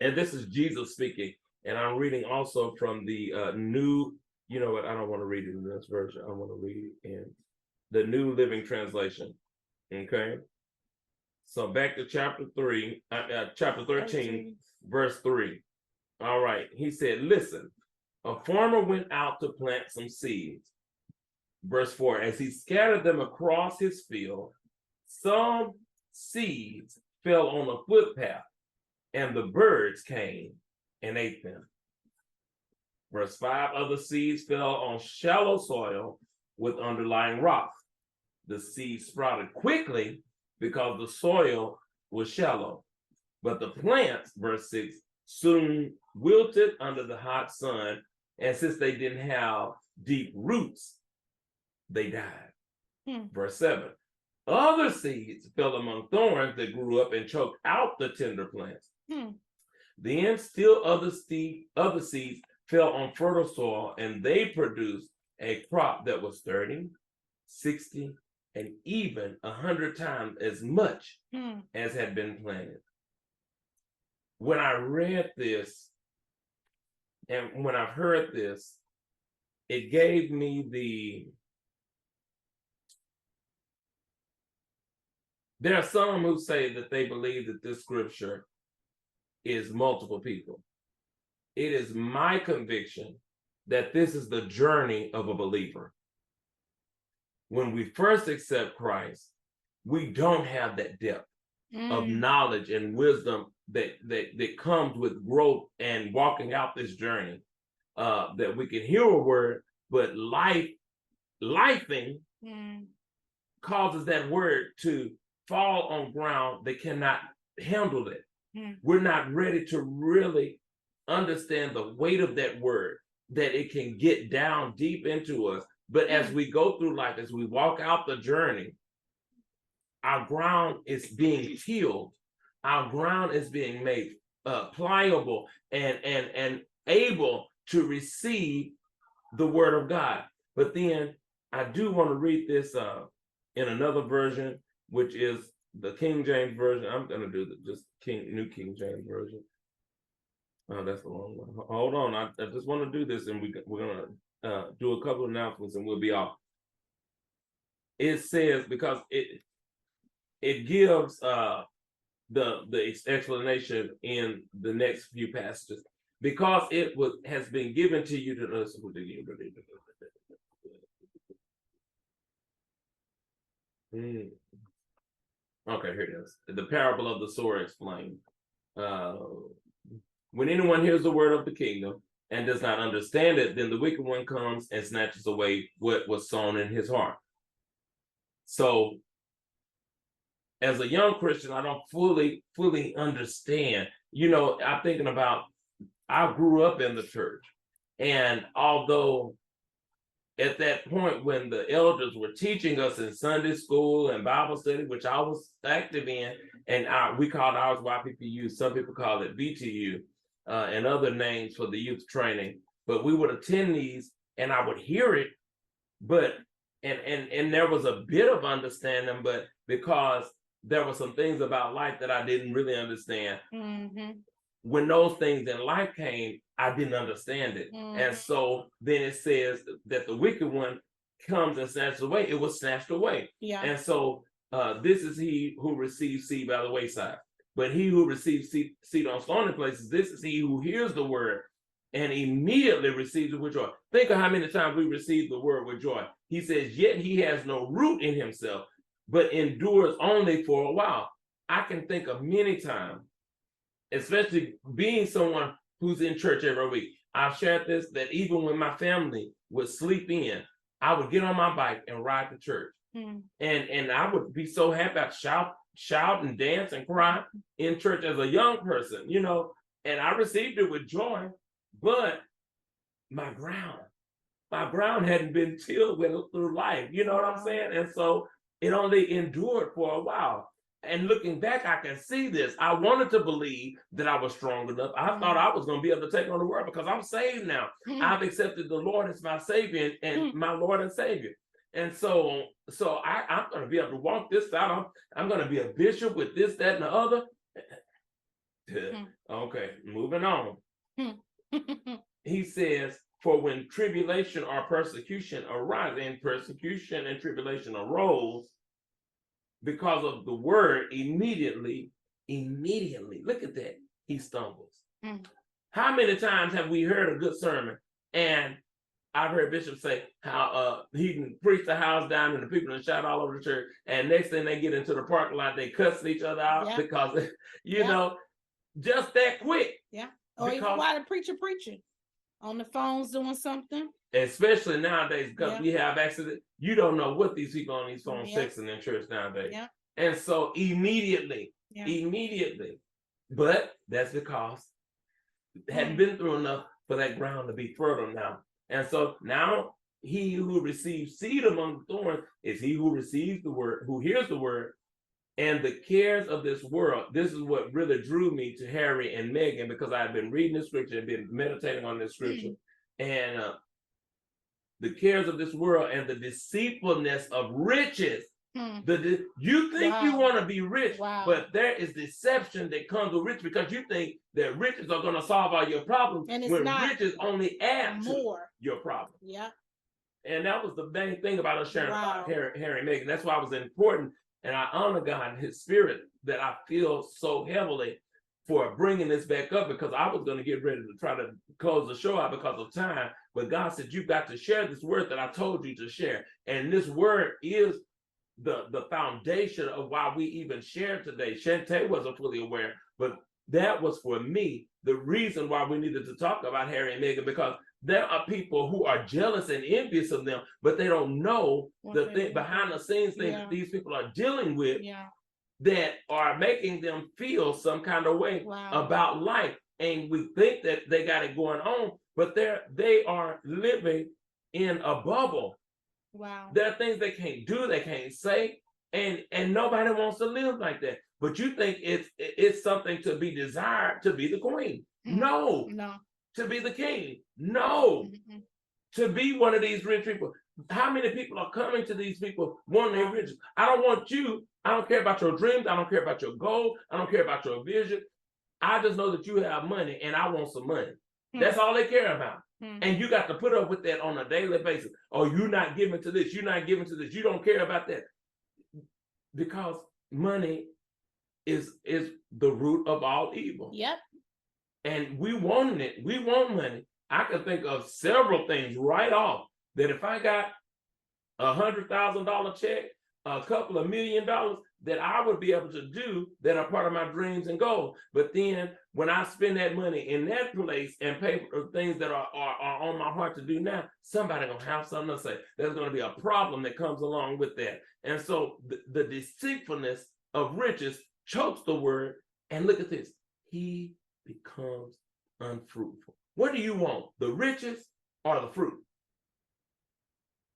And this is Jesus speaking. And I'm reading also from the new, you know what, I don't want to read it in this version. I want to read it in the New Living Translation. Okay. So back to chapter 13, verse 3. All right. He said, listen, a farmer went out to plant some seeds. Verse 4, as he scattered them across his field, some seeds fell on a footpath, and the birds came and ate them. Verse 5, other seeds fell on shallow soil with underlying rock. The seeds sprouted quickly because the soil was shallow. But the plants, verse 6, soon wilted under the hot sun, and since they didn't have deep roots, they died. Verse 7, other seeds fell among thorns that grew up and choked out the tender plants. Then still other seeds fell on fertile soil, and they produced a crop that was 30, 60, and even 100 times as much as had been planted. When I read this, and when I've heard this, it gave me there are some who say that they believe that this scripture is multiple people. It is my conviction that this is the journey of a believer. When we first accept Christ, we don't have that depth of knowledge and wisdom that comes with growth and walking out this journey. That we can hear a word, but lifing causes that word to fall on ground that cannot handle it. We're not ready to really understand the weight of that word, that it can get down deep into us. But as we go through life, as we walk out the journey, our ground is being healed. Our ground is being made pliable and able to receive the word of God. But then I do want to read this in another version, which is the King James Version. I'm going to do New King James Version. Oh, that's the wrong one. Hold on. I just want to do this, and we're going to do a couple of announcements, and we'll be off. It says, because it gives the explanation in the next few passages, because it has been given to you to us. Okay, here it is. The parable of the sower explained. When anyone hears the word of the kingdom and does not understand it, then the wicked one comes and snatches away what was sown in his heart. So, as a young Christian, I don't fully understand. You know, I'm thinking about, I grew up in the church, and although at that point when the elders were teaching us in Sunday school and Bible study, which I was active in, and we called ours YPPU, some people call it BTU, and other names for the youth training, but we would attend these and I would hear it, but and there was a bit of understanding, but because there were some things about life that I didn't really understand. When those things in life came, I didn't understand it. And so then it says that the wicked one comes and snatches away. It was snatched away. And so this is he who receives seed by the wayside. But he who receives seed on stony places, this is he who hears the word and immediately receives it with joy. Think of how many times we receive the word with joy. He says, yet he has no root in himself, but endures only for a while. I can think of many times, especially being someone who's in church every week. I've shared this, that even when my family would sleep in, I would get on my bike and ride to church. And I would be so happy. I'd shout and dance and cry in church as a young person, you know, and I received it with joy, but my ground hadn't been tilled through life, you know what I'm saying? And so it only endured for a while. And looking back, I can see this. I wanted to believe that I was strong enough. I thought I was going to be able to take on the world because I'm saved now. I've accepted the Lord as my Savior and my Lord and Savior. And so I'm going to be able to walk this out. I'm going to be a bishop with this, that, and the other. Okay, moving on. He says, for when tribulation or persecution arise, and persecution and tribulation arose because of the word, immediately, look at that, he stumbles. How many times have we heard a good sermon and I've heard Bishop say how he can preach the house down and the people can shout all over the church, and next thing they get into the parking lot, they cussing each other out because, you know, just that quick. Yeah. Or even while the preacher preaching on the phones doing something. Especially nowadays, because we have accidents. You don't know what these people on these phones texting in church nowadays. Yeah. And so immediately, but that's because it hadn't been through enough for that ground to be fertile now. And so now he who receives seed among the thorns is he who receives the word, who hears the word, and the cares of this world. This is what really drew me to Harry and Meghan, because I've been reading the scripture and been meditating on this scripture. And the cares of this world and the deceitfulness of riches. You think you want to be rich, but there is deception that comes with riches, because you think that riches are going to solve all your problems, and when riches only add to your problem. Yeah. And that was the main thing about us sharing about Harry and Meghan. That's why it was important, and I honor God and His Spirit that I feel so heavily for bringing this back up, because I was going to get ready to try to close the show out because of time, but God said, you've got to share this word that I told you to share, and this word is the foundation of why we even shared today. JaeTae wasn't fully aware, but that was for me the reason why we needed to talk about Harry and Meghan, because there are people who are jealous and envious of them, but they don't know the thing behind the scenes things that these people are dealing with that are making them feel some kind of way about life. And we think that they got it going on, but they are living in a bubble. Wow. There are things they can't do, they can't say, and nobody wants to live like that. But you think it's something to be desired to be the queen. No. To be the king. No. To be one of these rich people. How many people are coming to these people wanting their riches? I don't want you. I don't care about your dreams. I don't care about your goal. I don't care about your vision. I just know that you have money and I want some money. That's all they care about. And you got to put up with that on a daily basis. Oh, you're not giving to this. You're not giving to this. You don't care about that. Because money is the root of all evil. Yep. And we want it. We want money. I can think of several things right off that if I got $100,000 check, a couple of $1 million, that I would be able to do that are part of my dreams and goals. But then when I spend that money in that place and pay for things that are on my heart to do now, somebody gonna have something to say. There's gonna be a problem that comes along with that. And so the deceitfulness of riches chokes the word. And look at this, he becomes unfruitful. What do you want, the riches or the fruit?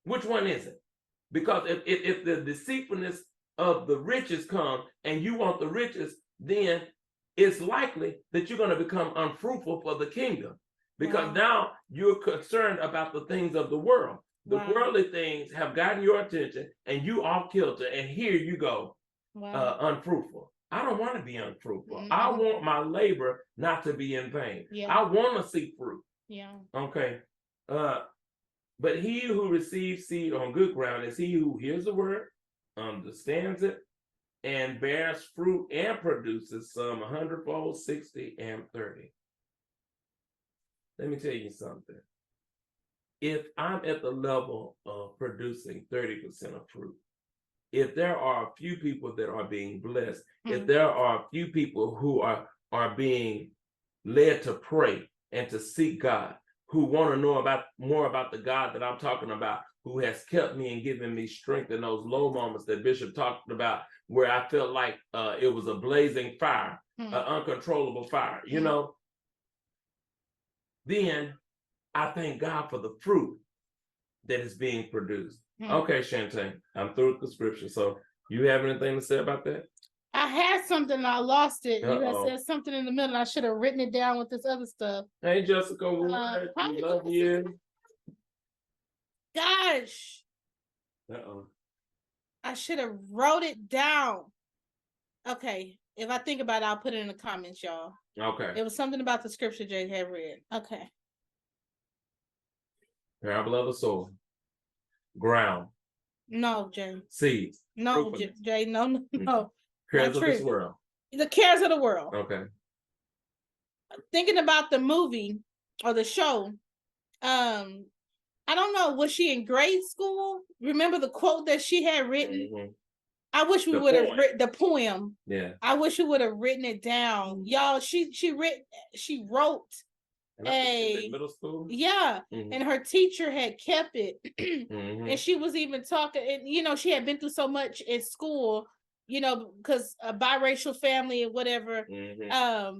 Which one is it? Because if the deceitfulness of the riches come and you want the riches, then it's likely that you're going to become unfruitful for the kingdom, because now you're concerned about the things of the world. The worldly things have gotten your attention and you off kilter, and here you go, unfruitful. I don't want to be unfruitful. I want my labor not to be in vain. I want to see fruit. Okay. But he who receives seed on good ground is he who hears the word, understands it, and bears fruit and produces some 100-fold, 60, and 30. Let me tell you something. If I'm at the level of producing 30% of fruit, if there are a few people that are being blessed, if there are a few people who are being led to pray and to seek God, who want to know more about the God that I'm talking about, who has kept me and given me strength in those low moments that Bishop talked about, where I felt like it was a blazing fire, an uncontrollable fire, you know, then I thank God for the fruit that is being produced. Okay, JaeTae, I'm through with the scripture. So you have anything to say about that? I had something, I lost it. You had said something in the middle. I should have written it down with this other stuff. Hey, Jessica, we love you. Gosh. I should have wrote it down. Okay, if I think about it, I'll put it in the comments, y'all. Okay. It was something about the scripture Jay had read. Okay. Parable of the sower. Ground. No, Jay. Seeds. No, Jay. No. Cares of this world. The cares of the world. Okay. Thinking about the movie or the show, I don't know, was she in grade school? Remember the quote that she had written? Mm-hmm. I wish we would have written the poem. Yeah. I wish we would have written it down. Y'all, she wrote a middle school. Yeah. Mm-hmm. And her teacher had kept it. Mm-hmm. And she was even talking, and she had been through so much in school, because a biracial family and whatever. Mm-hmm.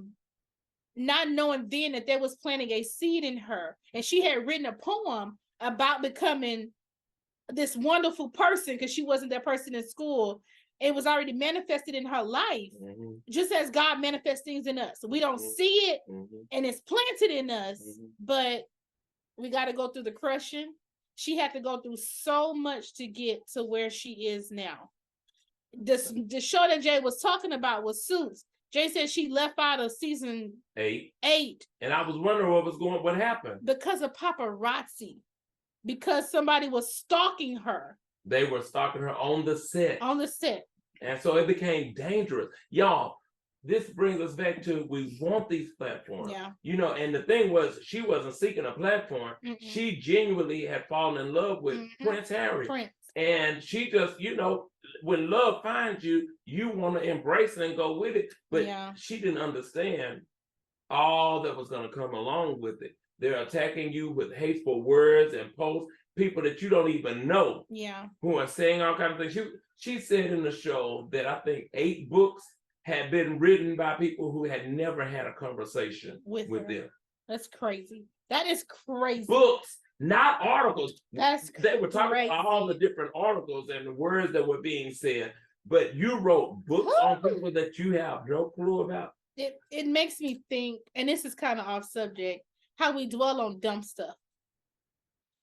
Not knowing then that there was planting a seed in her. And she had written a poem about becoming this wonderful person because she wasn't that person in school. It was already manifested in her life, mm-hmm. just as God manifests things in us. We don't mm-hmm. see it, mm-hmm. and it's planted in us, mm-hmm. but we got to go through the crushing. She had to go through so much to get to where she is now. The show that Jay was talking about was Suits. Jay said she left out of season 8. And I was wondering what happened. Because of paparazzi. Because somebody was stalking her. They were stalking her on the set. On the set. And so it became dangerous. Y'all, this brings us back to we want these platforms. Yeah. And the thing was, she wasn't seeking a platform. Mm-mm. She genuinely had fallen in love with mm-hmm. Prince Harry. And she just, when love finds you, you want to embrace it and go with it. But she didn't understand all that was going to come along with it. They're attacking you with hateful words and posts, people that you don't even know, who are saying all kinds of things. She said in the show that I think 8 books had been written by people who had never had a conversation with them. That's crazy. That is crazy. Books. Not articles. They were talking about all the different articles and the words that were being said, but you wrote books on people that you have no clue about. It makes me think, and this is kind of off subject, how we dwell on dumb stuff.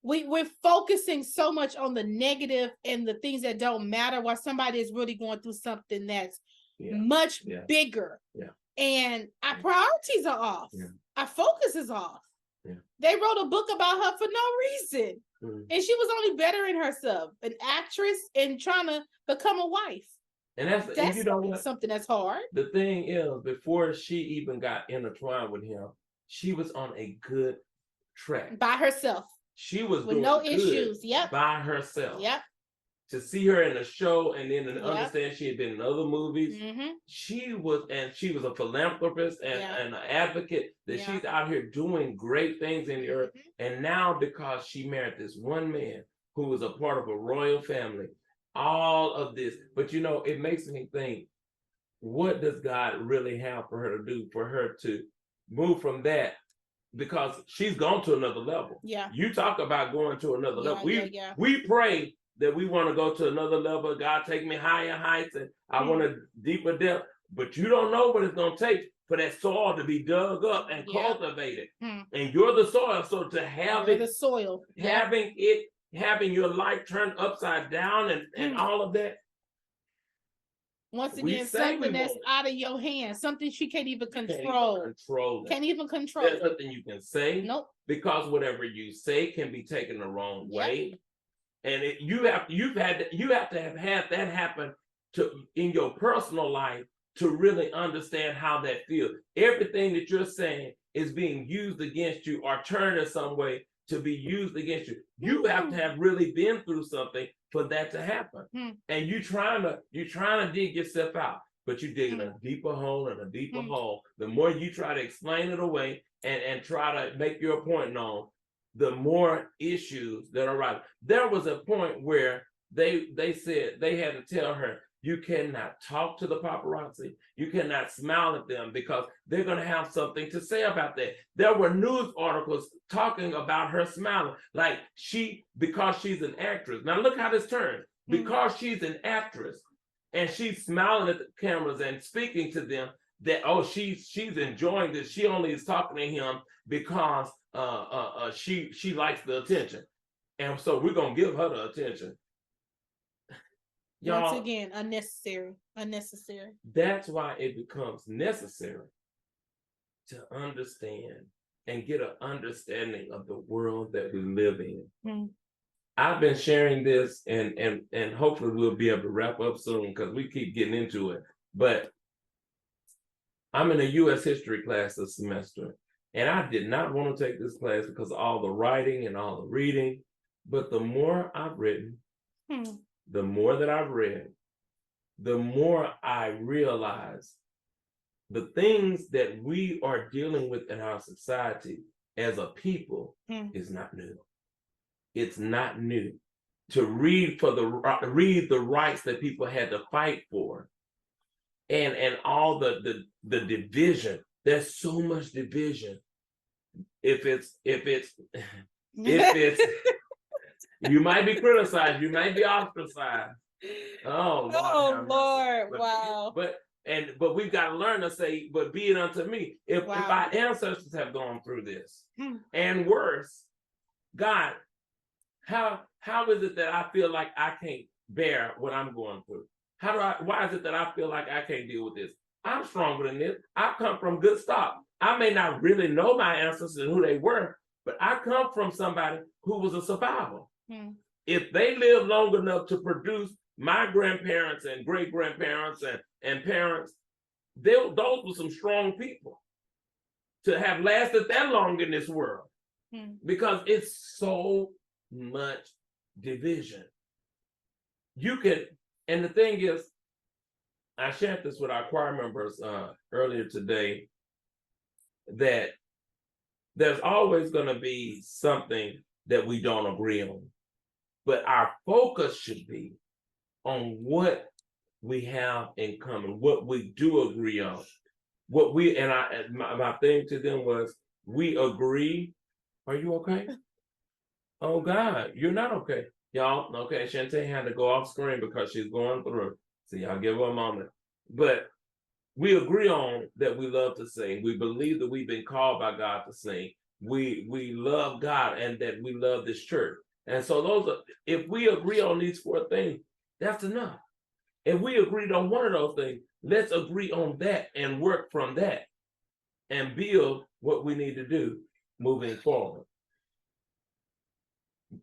We're focusing so much on the negative and the things that don't matter while somebody is really going through something that's much bigger. Yeah. And our priorities are off. Yeah. Our focus is off. Yeah. They wrote a book about her for no reason. Mm. And she was only bettering herself, an actress and trying to become a wife. And that's something that's hard. The thing is, before she even got intertwined with him, she was on a good track. By herself. She was with no issues. Yep. By herself. Yep. To see her in the show and then to understand she had been in other movies, mm-hmm. she was a philanthropist and an advocate that she's out here doing great things in the earth. And now because she married this one man who was a part of a royal family, all of this, but it makes me think, what does God really have for her to do, for her to move from that? Because she's gone to another level. Yeah. You talk about going to another level. We pray that we want to go to another level. God, take me higher heights and I want a deeper depth. But you don't know what it's going to take for that soil to be dug up and cultivated. And you're the soil. So to have the soil, having your life turned upside down and all of that. Once again, something that's out of your hands, something she can't even control. Can't even control. There's nothing you can say. Nope. Because whatever you say can be taken the wrong way. And you have to have had that happen in your personal life to really understand how that feels. Everything that you're saying is being used against you or turned in some way to be used against you. You have to have really been through something for that to happen. And you're trying to dig yourself out, but you're digging a deeper hole and a deeper hole. The more you try to explain it away and try to make your point known, the more issues that are right. There was a point where they said they had to tell her, you cannot talk to the paparazzi. You cannot smile at them because they're going to have something to say about that. There were news articles talking about her smiling, like because she's an actress. Now look how this turns. Because she's an actress and she's smiling at the cameras and speaking to them, that she's enjoying this. She only is talking to him because she likes the attention, and so we're gonna give her the attention. Y'all, once again, unnecessary. That's why it becomes necessary to understand and get an understanding of the world that we live in. I've been sharing this, and hopefully we'll be able to wrap up soon because we keep getting into it. But I'm in a U.S. history class this semester, and I did not want to take this class because of all the writing and all the reading. But the more I've written, the more that I've read, the more I realize the things that we are dealing with in our society as a people is not new. It's not new. To read the rights that people had to fight for, and all the division. There's so much division. If it's you might be criticized, you might be ostracized. Oh Lord, but, wow. But we've got to learn to say, but be it unto me. If our ancestors have gone through this and worse, God, how is it that I feel like I can't bear what I'm going through? Why is it that I feel like I can't deal with this? I'm stronger than this. I come from good stock. I may not really know my ancestors and who they were, but I come from somebody who was a survivor. If they lived long enough to produce my grandparents and great grandparents and parents, those were some strong people to have lasted that long in this world, because it's so much division. You can, and the thing is, I shared this with our choir members earlier today, that there's always going to be something that we don't agree on, but our focus should be on what we have in common, what we do agree on. My thing to them was, we agree. Are you okay? Oh God, you're not okay. Y'all, okay, JaeTae had to go off screen because she's going through. So y'all give her a moment. But we agree on that we love to sing. We believe that we've been called by God to sing. We love God and that we love this church. And so if we agree on these 4 things, that's enough. If we agreed on one of those things, let's agree on that and work from that and build what we need to do moving forward.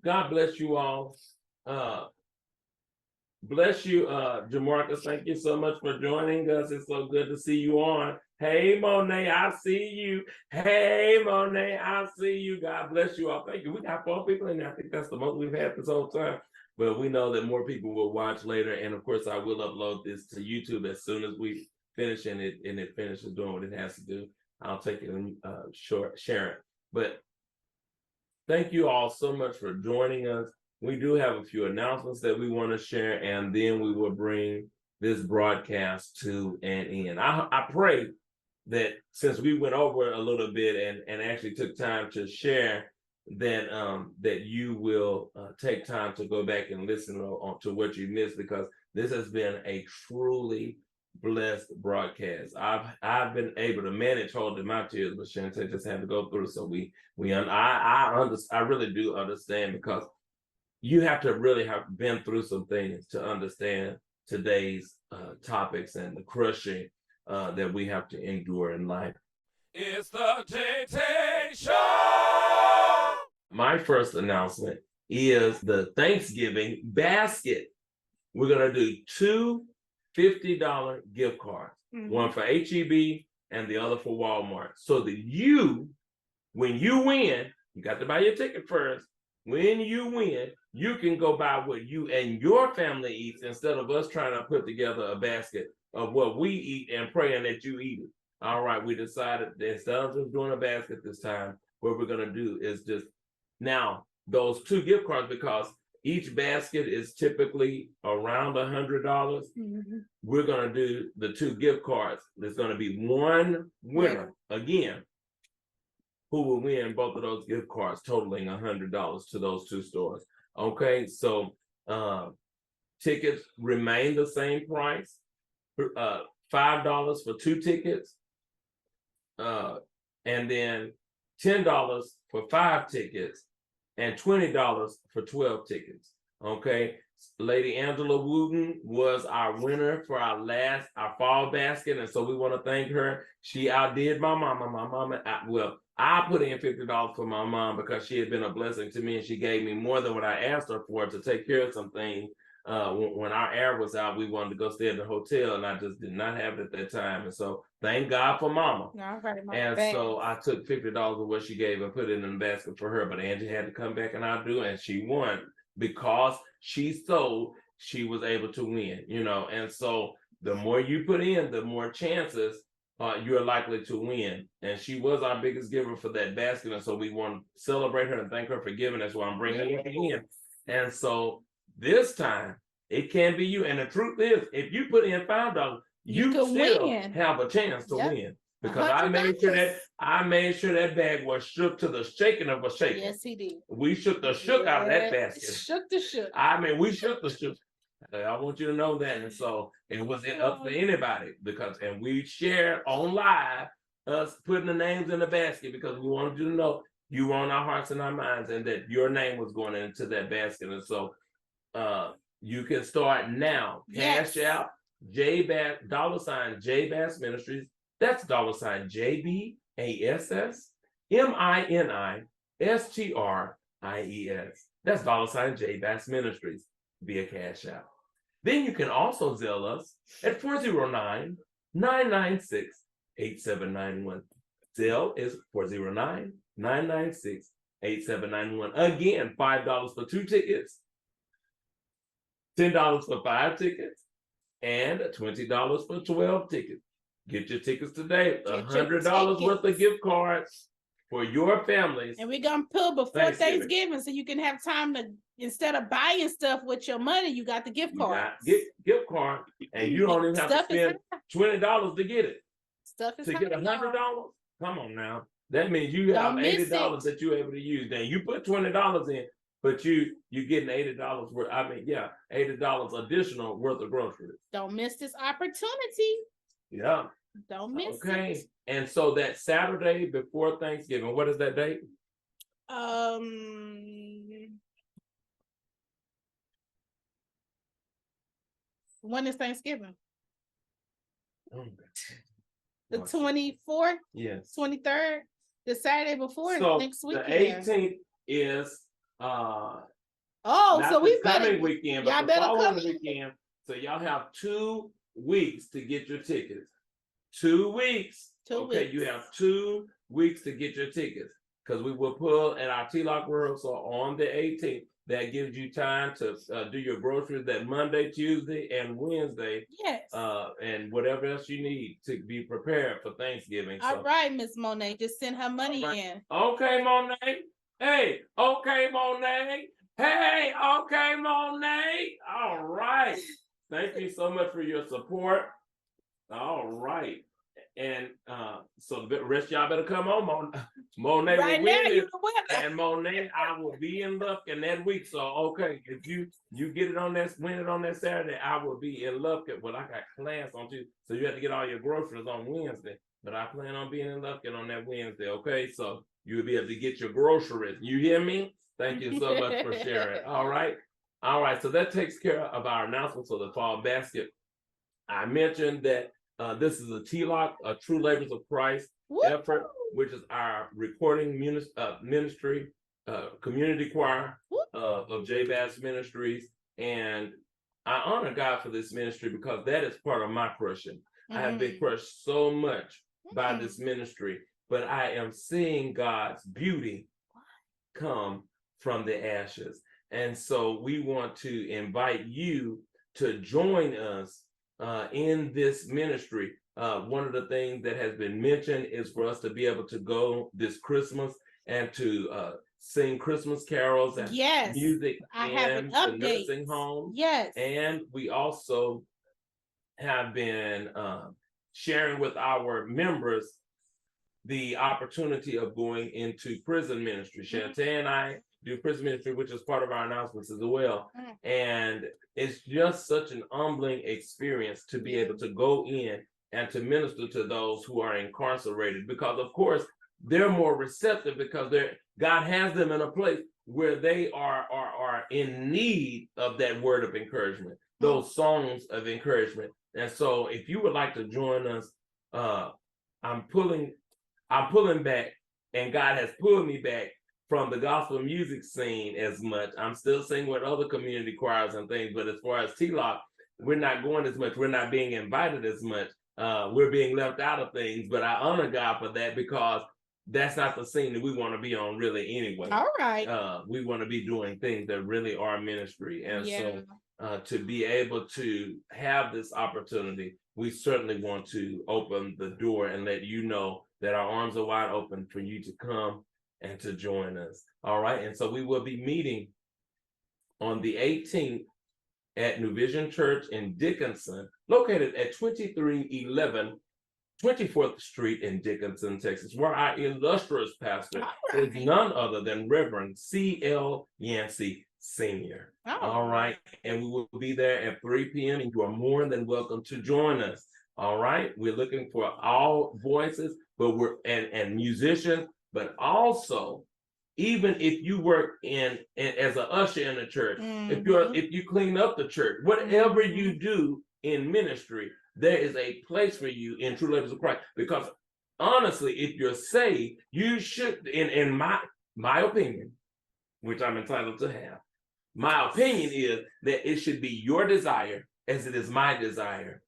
God bless you all. Bless you, Jamarcus. Thank you so much for joining us. It's so good to see you on. Hey, Monet, I see you. Hey, Monet, I see you. God bless you all. Thank you. We got 4 people in there. I think that's the most we've had this whole time. But we know that more people will watch later. And of course, I will upload this to YouTube as soon as we finish and it finishes doing what it has to do. I'll take it and share it. But thank you all so much for joining us. We do have a few announcements that we want to share, and then we will bring this broadcast to an end. I pray that since we went over a little bit and actually took time to share, that you will take time to go back and listen to what you missed, because this has been a truly blessed broadcast. I've been able to manage holding my tears, but JaeTae just had to go through. So I really do understand, because you have to really have been through some things to understand today's topics and the crushing that we have to endure in life. It's the JaeTae Show! My first announcement is the Thanksgiving basket. We're going to do 2 $50 gift cards, one for HEB and the other for Walmart. So that when you win, you got to buy your ticket first. When you win, you can go buy what you and your family eats, instead of us trying to put together a basket of what we eat and praying that you eat it. All right, we decided that instead of just doing a basket this time, what we're going to do is just now those 2 gift cards, because each basket is typically around $100. We're going to do the 2 gift cards. There's going to be one winner again, who will win both of those gift cards totaling $100 to those 2 stores. Okay, so tickets remain the same price. $5 for 2 tickets, and then $10 for 5 tickets, and $20 for 12 tickets. Okay, Lady Angela Wooten was our winner for our fall basket, and so we want to thank her. She outdid my mama. My mama, I put in $50 for my mom because she had been a blessing to me, and she gave me more than what I asked her for to take care of some things. When our air was out, we wanted to go stay at the hotel, and I just did not have it at that time. And so, thank God for Mama. All right, and so I took $50 of what she gave and put it in the basket for her. But Angie had to come back and outdo, and she won because she sold. She was able to win, And so, the more you put in, the more chances you're likely to win. And she was our biggest giver for that basket, and so we want to celebrate her and thank her for giving. That's why I'm bringing her in. And so, this time, it can be you. And the truth is, if you put in $5, you still have a chance to win. Because I made sure that bag was shook to the shaking of a shaker. Yes, he did. We shook the shook out of that basket. Shook the shook. We shook the shook. I want you to know that. And so it wasn't up to anybody and we shared on live us putting the names in the basket because we wanted you to know you were on our hearts and our minds and that your name was going into that basket. And so you can start now. Cash out JBass $J-Bass Ministries. That's $JBASS MINISTRIES. That's $J-Bass Ministries via Cash App. Then you can also Zelle us at 409-996-8791. Zelle is 409-996-8791. Again, $5 for 2 tickets, $10 for 5 tickets, and $20 for 12 tickets. Get your tickets today. $100 worth of gift cards for your families. And we're gonna pull before Thanksgiving so you can have time to, instead of buying stuff with your money, you got the gift card. Gift card, and you don't even have to spend $20 to get it. Stuff is to get $100. Come on now. That means you have $80 that you're able to use. Then you put $20 in, but you getting $80 worth. $80 additional worth of groceries. Don't miss this opportunity. Yeah. Don't miss it. Okay. And so that Saturday before Thanksgiving, what is that date? When is Thanksgiving? The 24th? Yes. 23rd? The Saturday before next weekend. The 18th is so we better weekend, but the following weekend. So y'all have 2 weeks to get your tickets. 2 weeks. You have 2 weeks to get your tickets because we will pull at our T-Lock rehearsal on the 18th. That gives you time to do your groceries that Monday, Tuesday, and Wednesday. Yes. And whatever else you need to be prepared for Thanksgiving. All right, Miss Monet, just send her money in. Okay, Monet. Hey, okay, Monet. Hey, okay, Monet. All right. Thank you so much for your support. All right. And so the rest of y'all better come on, Monet. Right now, you the winner. And Monet, I will be in Lufkin that week. So okay, if you get it on that, win it on that Saturday, I will be in Lufkin. Well, I got class on Tuesday, so you have to get all your groceries on Wednesday. But I plan on being in Lufkin on that Wednesday. Okay, so you'll be able to get your groceries. You hear me? Thank you so much for sharing. All right. So that takes care of our announcements of the fall basket. I mentioned that. This is a T-Lock, a True Labors of Christ effort, which is our recording ministry, community choir of J-Bass Ministries. And I honor God for this ministry because that is part of my crushing. I have been crushed so much by this ministry, but I am seeing God's beauty come from the ashes. And so we want to invite you to join us in this ministry. One of the things that has been mentioned is for us to be able to go this Christmas and to sing Christmas carols and music in the nursing home. Yes. And we also have been sharing with our members the opportunity of going into prison ministry. JaeTae and I do prison ministry, which is part of our announcements as well. And it's just such an humbling experience to be able to go in and to minister to those who are incarcerated, because of course they're more receptive because God has them in a place where they are in need of that word of encouragement, those songs of encouragement. And so if you would like to join us, I'm pulling back, and God has pulled me back from the gospel music scene as much. I'm still singing with other community choirs and things, but as far as T-Lock, we're not going as much. We're not being invited as much. We're being left out of things, but I honor God for that, because that's not the scene that we want to be on really anyway. All right. We want to be doing things that really are ministry. And Yeah. so to be able to have this opportunity, we certainly want to open the door and let you know that our arms are wide open for you to come and to join us. All right. And so we will be meeting on the 18th at New Vision Church in Dickinson, located at 2311 24th Street in Dickinson, Texas, where our illustrious pastor is none other than Reverend C.L. Yancey Sr. All right. And we will be there at 3 p.m. and you are more than welcome to join us. All right. We're looking for all voices, but and musicians, but also, even if you work in as an usher in the church, if you clean up the church, whatever you do in ministry, there is a place for you in True Labors of Christ. Because honestly, if you're saved, you should, in my opinion, which I'm entitled to have, my opinion is that it should be your desire, as it is my desire,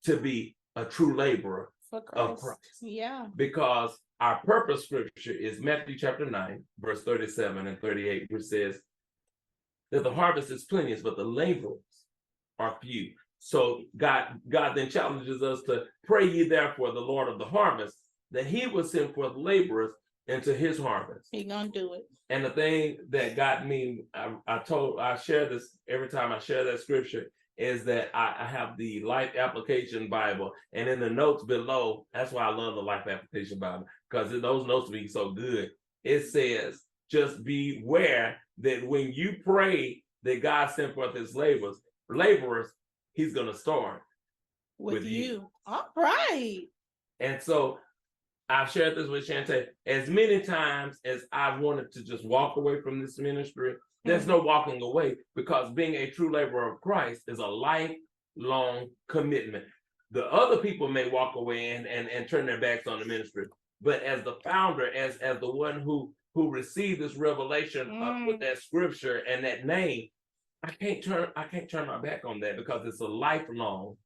to be a true laborer of Christ. Yeah. Because our purpose scripture is Matthew chapter 9, verse 37 and 38, which says that the harvest is plenteous, but the laborers are few. So God then challenges us to pray ye therefore the Lord of the harvest, that he will send forth laborers into his harvest. He gonna do it. And the thing that got me, I share this every time I share that scripture, is that I have the Life Application Bible, and in the notes below, that's why I love the Life Application Bible, because those notes be so good. It says, just beware that when you pray that God sent forth his laborers, he's going to start with you. All right. And so I've shared this with JaeTae. As many times as I wanted to just walk away from this ministry, there's no walking away, because being a true laborer of Christ is a lifelong commitment. The other people may walk away and turn their backs on the ministry, but as the founder, as the one who received this revelation with that scripture and that name, I can't turn my back on that, because it's a lifelong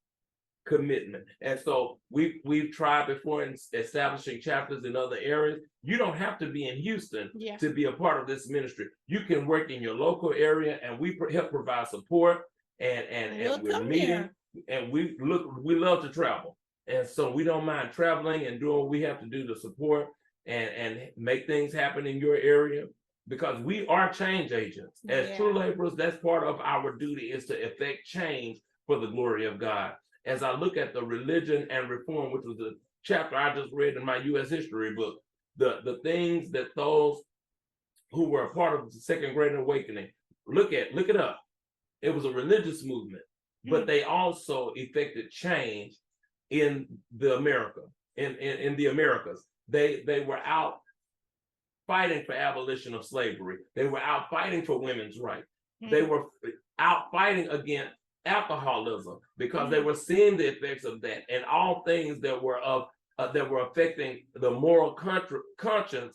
commitment. And so we've tried before in establishing chapters in other areas. You don't have to be in Houston to be a part of this ministry. You can work in your local area, and we help provide support, and we're meeting, and we love to travel. And so we don't mind traveling and doing what we have to do to support and make things happen in your area, because we are change agents. As true laborers, that's part of our duty, is to effect change for the glory of God. As I look at the religion and reform, which was the chapter I just read in my U.S. history book, the things that those who were a part of the Second Great Awakening, look it up. It was a religious movement, but they also effected change in the Americas. They were out fighting for abolition of slavery. They were out fighting for women's rights. They were out fighting against alcoholism, because they were seeing the effects of that, and all things that were affecting the moral conscience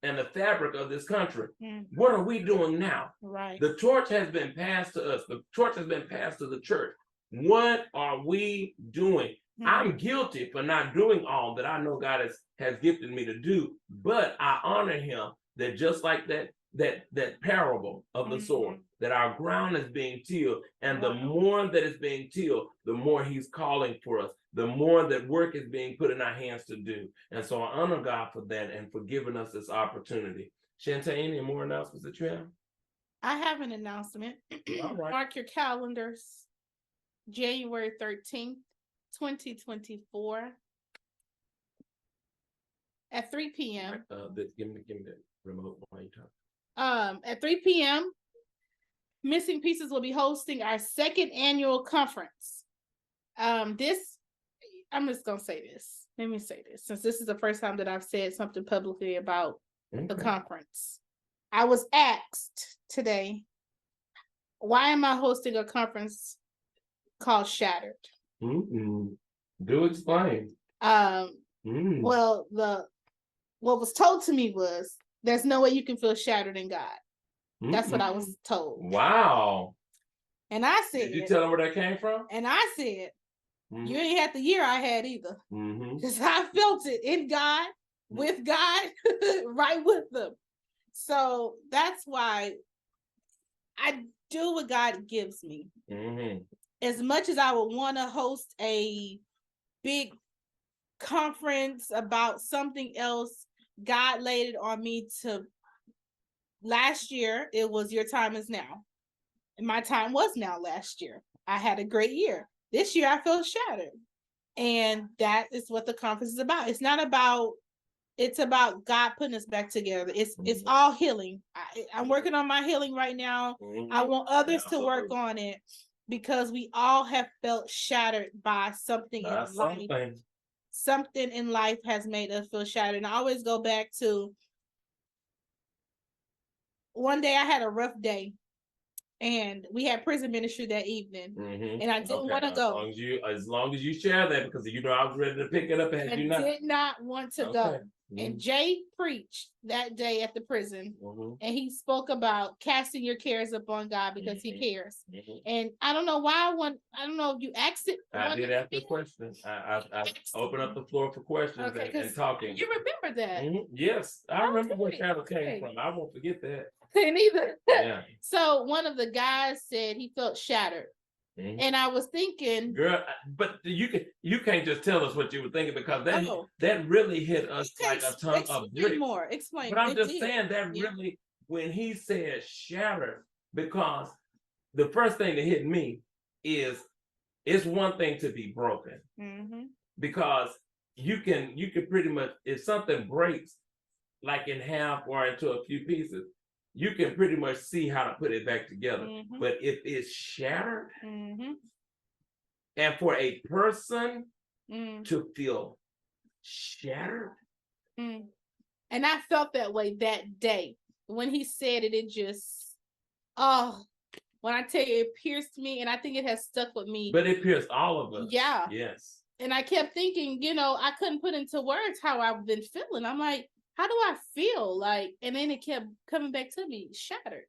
and the fabric of this country. What are we doing now? Right. The torch has been passed to us. The torch has been passed to the church. What are we doing? I'm guilty for not doing all that I know God has gifted me to do, but I honor him that just like that parable of the sword, that our ground is being tilled, and the more that is being tilled, the more he's calling for us, the more that work is being put in our hands to do. And so I honor God for that and for giving us this opportunity. JaeTae, any more announcements that you have? I have an announcement. All right. Mark your calendars. January 13th, 2024 at 3 p.m. Give me the remote while you talk. At 3 p.m., Missing Pieces will be hosting our second annual conference. I'm just gonna say this. Let me say this, since this is the first time that I've said something publicly about the conference. I was asked today, why am I hosting a conference called Shattered? Do explain. Well, what was told to me was there's no way you can feel shattered in God. That's what I was told. Wow. And I said, did you tell them where that came from? And I said, you ain't had the year I had either. Because I felt it in God, with God, right with them. So that's why I do what God gives me. As much as I would want to host a big conference about something else, God laid it on me to. Last year, it was Your Time Is Now. And my time was now last year. I had a great year. This year, I feel shattered. And that is what the conference is about. It's not about, it's about God putting us back together. It's all healing. I'm working on my healing right now. I want others to work on it because we all have felt shattered by something in life. Something in life has made us feel shattered. And I always go back to one day I had a rough day. And we had prison ministry that evening, and I didn't want to go. As long as you share that, because you know I was ready to pick it up, and I did not want to go. And Jay preached that day at the prison, and he spoke about casting your cares upon God because He cares. And I don't know why I don't know if you asked it. I did ask the question. I opened up the floor for questions and talking. You remember that? Yes, I remember where Shadow came from. I won't forget that. Neither. Yeah. So one of the guys said he felt shattered. And I was thinking, girl, but you can't just tell us what you were thinking, because that really hit us like a ton of bricks. Explain. But I'm just saying that really, when he said shattered, because the first thing that hit me is it's one thing to be broken, because you can pretty much, if something breaks like in half or into a few pieces, you can pretty much see how to put it back together. But if it's shattered, and for a person to feel shattered. And I felt that way that day. When he said it, it just, when I tell you, it pierced me, and I think it has stuck with me. But it pierced all of us. Yeah. Yes. And I kept thinking, I couldn't put into words how I've been feeling. I'm like, how do I feel? Like, and then it kept coming back to me, shattered.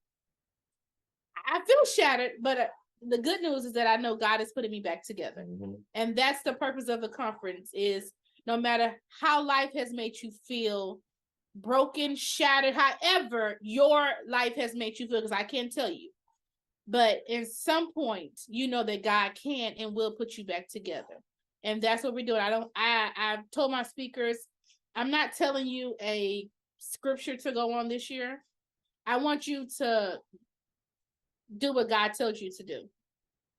I feel shattered, but the good news is that I know God is putting me back together. And that's the purpose of the conference, is no matter how life has made you feel broken, shattered, however your life has made you feel, because I can't tell you. But in some point, you know that God can and will put you back together. And that's what we're doing. I've told my speakers, I'm not telling you a scripture to go on this year. I want you to do what God tells you to do.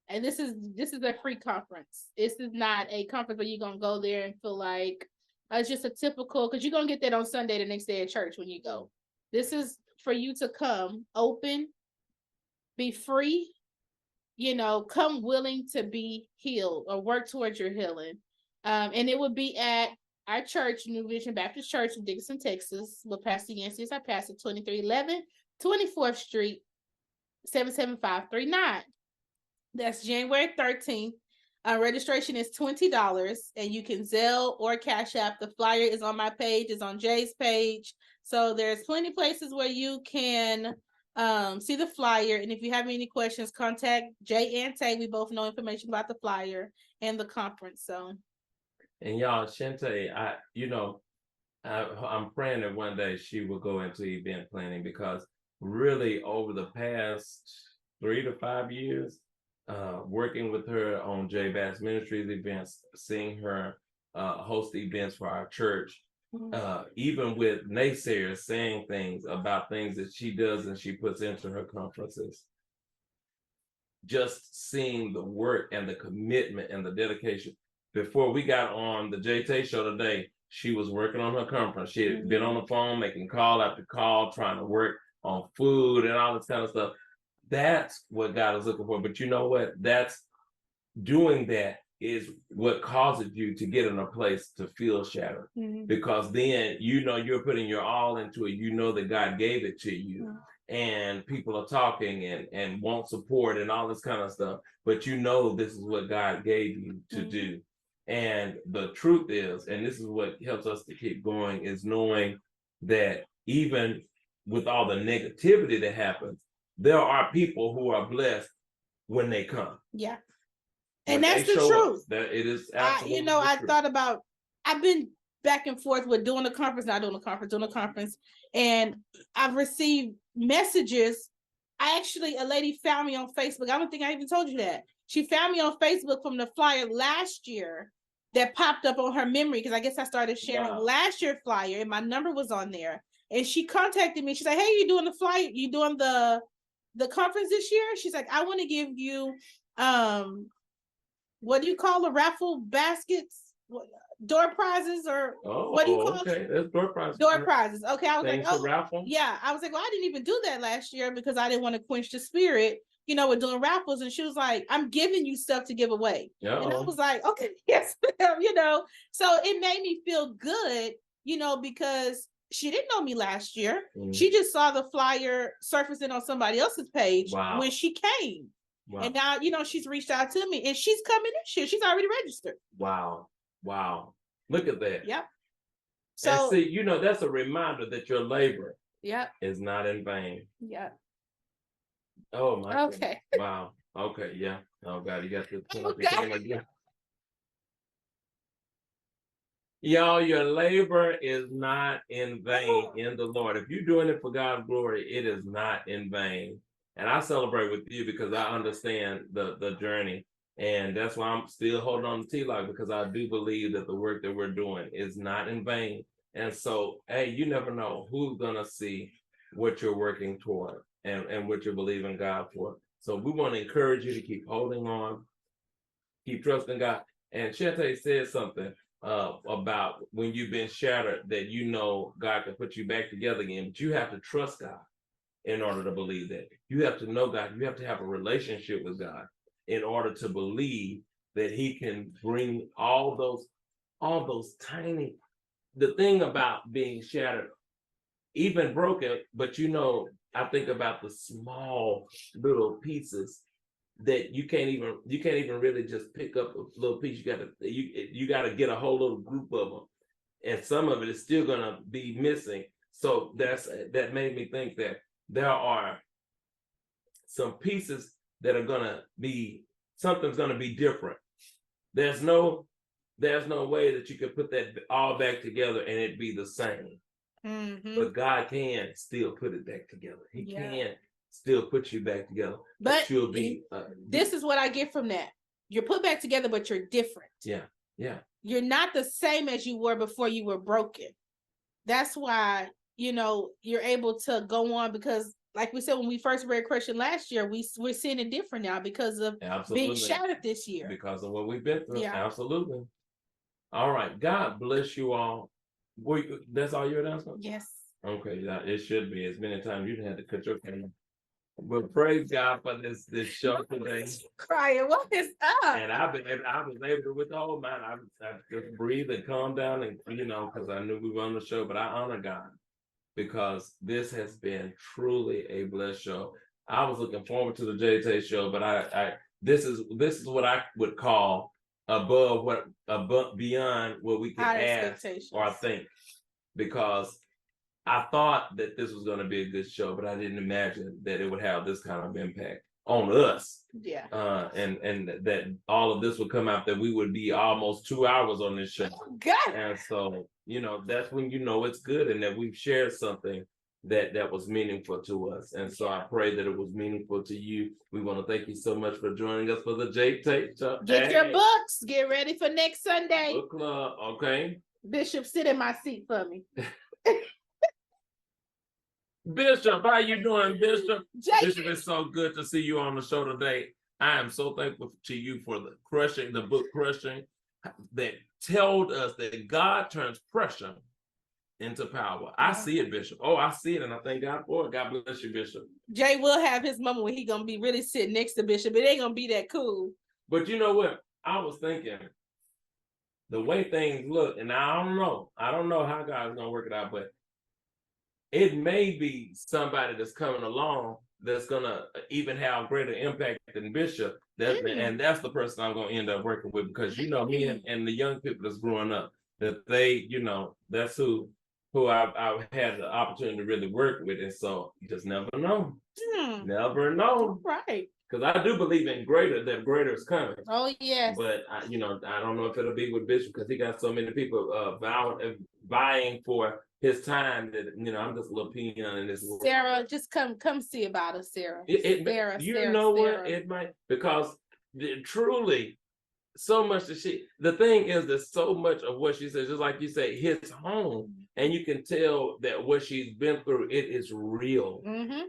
And this is a free conference. This is not a conference where you're going to go there and feel like it's just a typical, because you're going to get that on Sunday, the next day at church when you go. This is for you to come open, be free, come willing to be healed or work towards your healing. And it would be at our church, New Vision Baptist Church in Dickinson, Texas, with Pastor Yancey as our pastor, 2311 24th Street, 77539. That's January 13th. Registration is $20, and you can Zelle or Cash App. The flyer is on my page, it's on Jay's page. So there's plenty of places where you can see the flyer. And if you have any questions, contact Jae and Tae. We both know information about the flyer and the conference. So. And y'all, JaeTae, I'm praying that one day she will go into event planning, because really over the past 3 to 5 years, working with her on J Bass Ministries events, seeing her host events for our church, even with naysayers saying things about things that she does and she puts into her conferences. Just seeing the work and the commitment and the dedication. Before we got on the JaeTae show today, she was working on her conference. She had been on the phone making call after call, trying to work on food and all this kind of stuff. That's what God is looking for. But you know what? That's doing that is what causes you to get in a place to feel shattered. Because then you're putting your all into it. You know that God gave it to you, and people are talking and want support and all this kind of stuff. But this is what God gave you to do. And the truth is, and this is what helps us to keep going, is knowing that even with all the negativity that happens, there are people who are blessed when they come. Yeah. And that's the truth. That it is absolutely I thought about, I've been back and forth with doing a conference, not doing a conference, doing a conference. And I've received messages. A lady found me on Facebook. I don't think I even told you that. She found me on Facebook from the flyer last year that popped up on her memory, because I guess I started sharing last year's flyer and my number was on there. And she contacted me. She's like, hey, you doing the flyer? You doing the conference this year? She's like, I want to give you what do you call the raffle baskets? Door prizes, or what do you call it? That's door prizes. Door prizes. Okay, I was like, oh, raffle? Yeah. I was like, well, I didn't even do that last year because I didn't want to quench the spirit, with doing raffles. And she was like, I'm giving you stuff to give away. And I was like, okay, yes, So it made me feel good, because she didn't know me last year. She just saw the flyer surfacing on somebody else's page when she came. Wow. And now, she's reached out to me and she's coming this year. She's already registered. Wow. Look at that. Yep. So, and see, that's a reminder that your labor is not in vain. Yeah. Oh, my Okay. God. Wow. Okay. Yeah. Oh, God, you got to put up your hand again. Y'all, your labor is not in vain in the Lord. If you're doing it for God's glory, it is not in vain. And I celebrate with you because I understand the journey. And that's why I'm still holding on to T-Lock, because I do believe that the work that we're doing is not in vain. And so, hey, you never know who's going to see what you're working toward and what you're believing God for. So we want to encourage you to keep holding on, keep trusting God. And JaeTae said something about when you've been shattered, that God can put you back together again, but you have to trust God in order to believe that. You have to know God. You have to have a relationship with God in order to believe that He can bring all those tiny. The thing about being shattered, even broken, but I think about the small little pieces that you can't even really just pick up a little piece. You got to get a whole little group of them, and some of it is still gonna be missing. So that made me think that there are some pieces that are gonna be, something's gonna be different. There's no way that you could put that all back together and it be the same. But God can still put it back together. He can still put you back together. But you'll be. This is what I get from that. You're put back together, but you're different. Yeah. You're not the same as you were before you were broken. That's why, you're able to go on, because like we said, when we first read Christian last year, we're seeing it different now because of being shattered this year. Because of what we've been through. Yeah. Absolutely. All right. God bless you all. That's all your announcement? Yes. Okay. Yeah, it should be. As many times you had to cut your camera. But praise God for this show today. Crying, what is up? And I was able to withhold mine. I just breathe and calm down, and because I knew we were on the show. But I honor God, because this has been truly a blessed show. I was looking forward to the JaeTae show, but this is what I would call beyond what we can ask or think, because I thought that this was going to be a good show, but I didn't imagine that it would have this kind of impact on us. Yeah. And that all of this would come out, that we would be almost 2 hours on this show. Oh, God. And so, that's when it's good, and that we've shared something that was meaningful to us. And so I pray that it was meaningful to you. We want to thank you so much for joining us for the JaeTae show. Get your books. Get ready for next Sunday. Book club, okay? Bishop, sit in my seat for me. Bishop, how you doing, Bishop? Bishop, it's so good to see you on the show today. I am so thankful to you for the book Crushing, that told us that God turns pressure into power. I see it, Bishop. Oh, I see it, and I thank God for it. God bless you, Bishop. Jay will have his moment when he gonna be really sitting next to Bishop. It ain't gonna be that cool. But you know what? I was thinking, the way things look, and I don't know how God's gonna work it out, but it may be somebody that's coming along that's gonna even have greater impact than Bishop. And that's the person I'm gonna end up working with, because me and the young people that's growing up, that they, that's who I've had the opportunity to really work with. And so you just never know. Never know. Right. Because I do believe in that greater is coming. Oh yes. But I don't know if it'll be with Bishop, because he got so many people vying for his time that I'm just a little peon in this world. Sarah, just come see about us, Sarah. Sarah, what? It might, because truly, so much that the thing is that so much of what she says, just like you say, hits home, and you can tell that what she's been through, it is real. Mm-hmm.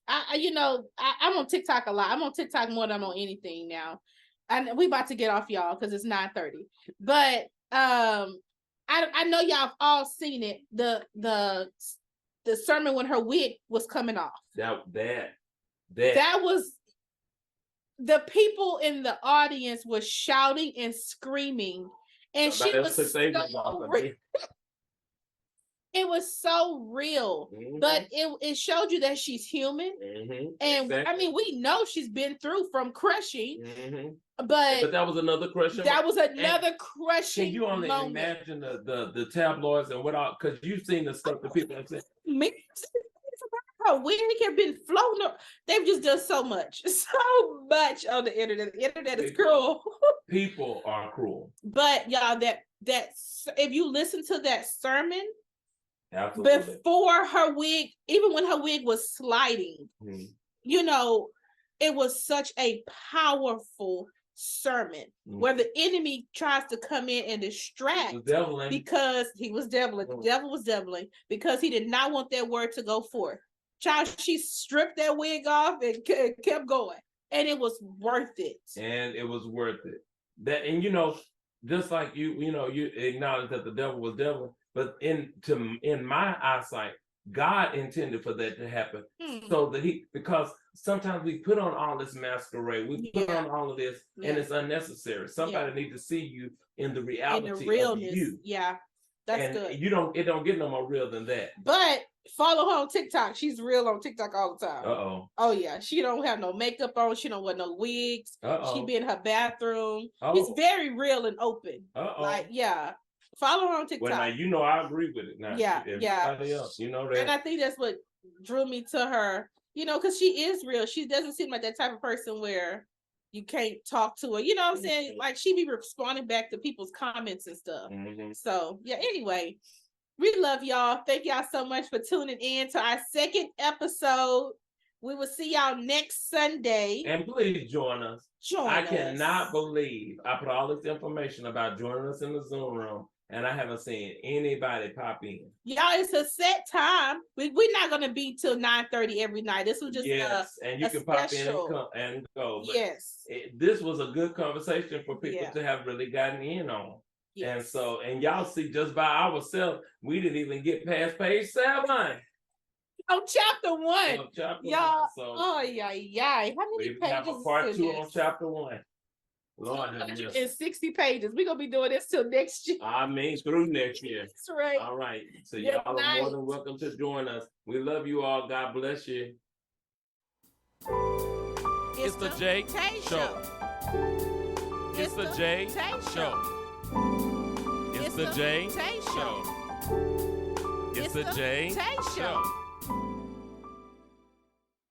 I'm on TikTok a lot. I'm on TikTok more than I'm on anything now. And we about to get off, y'all, because it's 9:30. But I know y'all have all seen it. The sermon when her wig was coming off. That was, the people in the audience was shouting and screaming, and she was it was so real. Mm-hmm. But it showed you that she's human. Mm-hmm. And exactly. I mean, we know she's been through from crushing. Mm-hmm. But that was another crushing. That was another crushing. Can you only imagine the tabloids and what all? Because you've seen the stuff that people have said. Her wig have been floating up. They've just done so much on the internet. The internet is cruel. People are cruel. But y'all, that if you listen to that sermon, absolutely, before her wig, even when her wig was sliding, it was such a powerful sermon where the enemy tries to come in and distract, because he was deviling. The devil was deviling because he did not want that word to go forth. Child, she stripped that wig off and kept going, and it was worth it. And it was worth it. Just like you acknowledge that the devil was devil, but in my eyesight, God intended for that to happen, so that because sometimes we put on all this masquerade, we put on all of this, and it's unnecessary. Somebody needs to see you in the reality of you. Yeah, that's good. It don't get no more real than that. But follow her on TikTok. She's real on TikTok all the time. Oh yeah, she don't have no makeup on. She don't wear no wigs. She be in her bathroom. It's very real and open. Like, yeah. Follow her on TikTok. Well, now I agree with it. Now, everybody else, that. And I think that's what drew me to her. Because she is real. She doesn't seem like that type of person where you can't talk to her. You know what I'm saying? Like, she be responding back to people's comments and stuff. Mm-hmm. So yeah. Anyway, we love y'all. Thank y'all so much for tuning in to our second episode. We will see y'all next Sunday. And please join us. I cannot believe I put all this information about joining us in the Zoom room, and I haven't seen anybody pop in. Y'all, it's a set time. We're not going to be till 9:30 every night. This was just and you can pop in and go. But this was a good conversation for people to have really gotten in on. Yes. And y'all see, just by ourselves, we didn't even get past page 7. On chapter 1. Y'all, so, how many pages? We have a part 2 on chapter 1. Lord, 260 pages. We're going to be doing this till next year. Through next year. That's right. All right. So y'all are more than welcome to join us. We love you all. God bless you. It's the JaeTae Show. It's the JaeTae Show. It's the JaeTae Show. It's the JaeTae Show.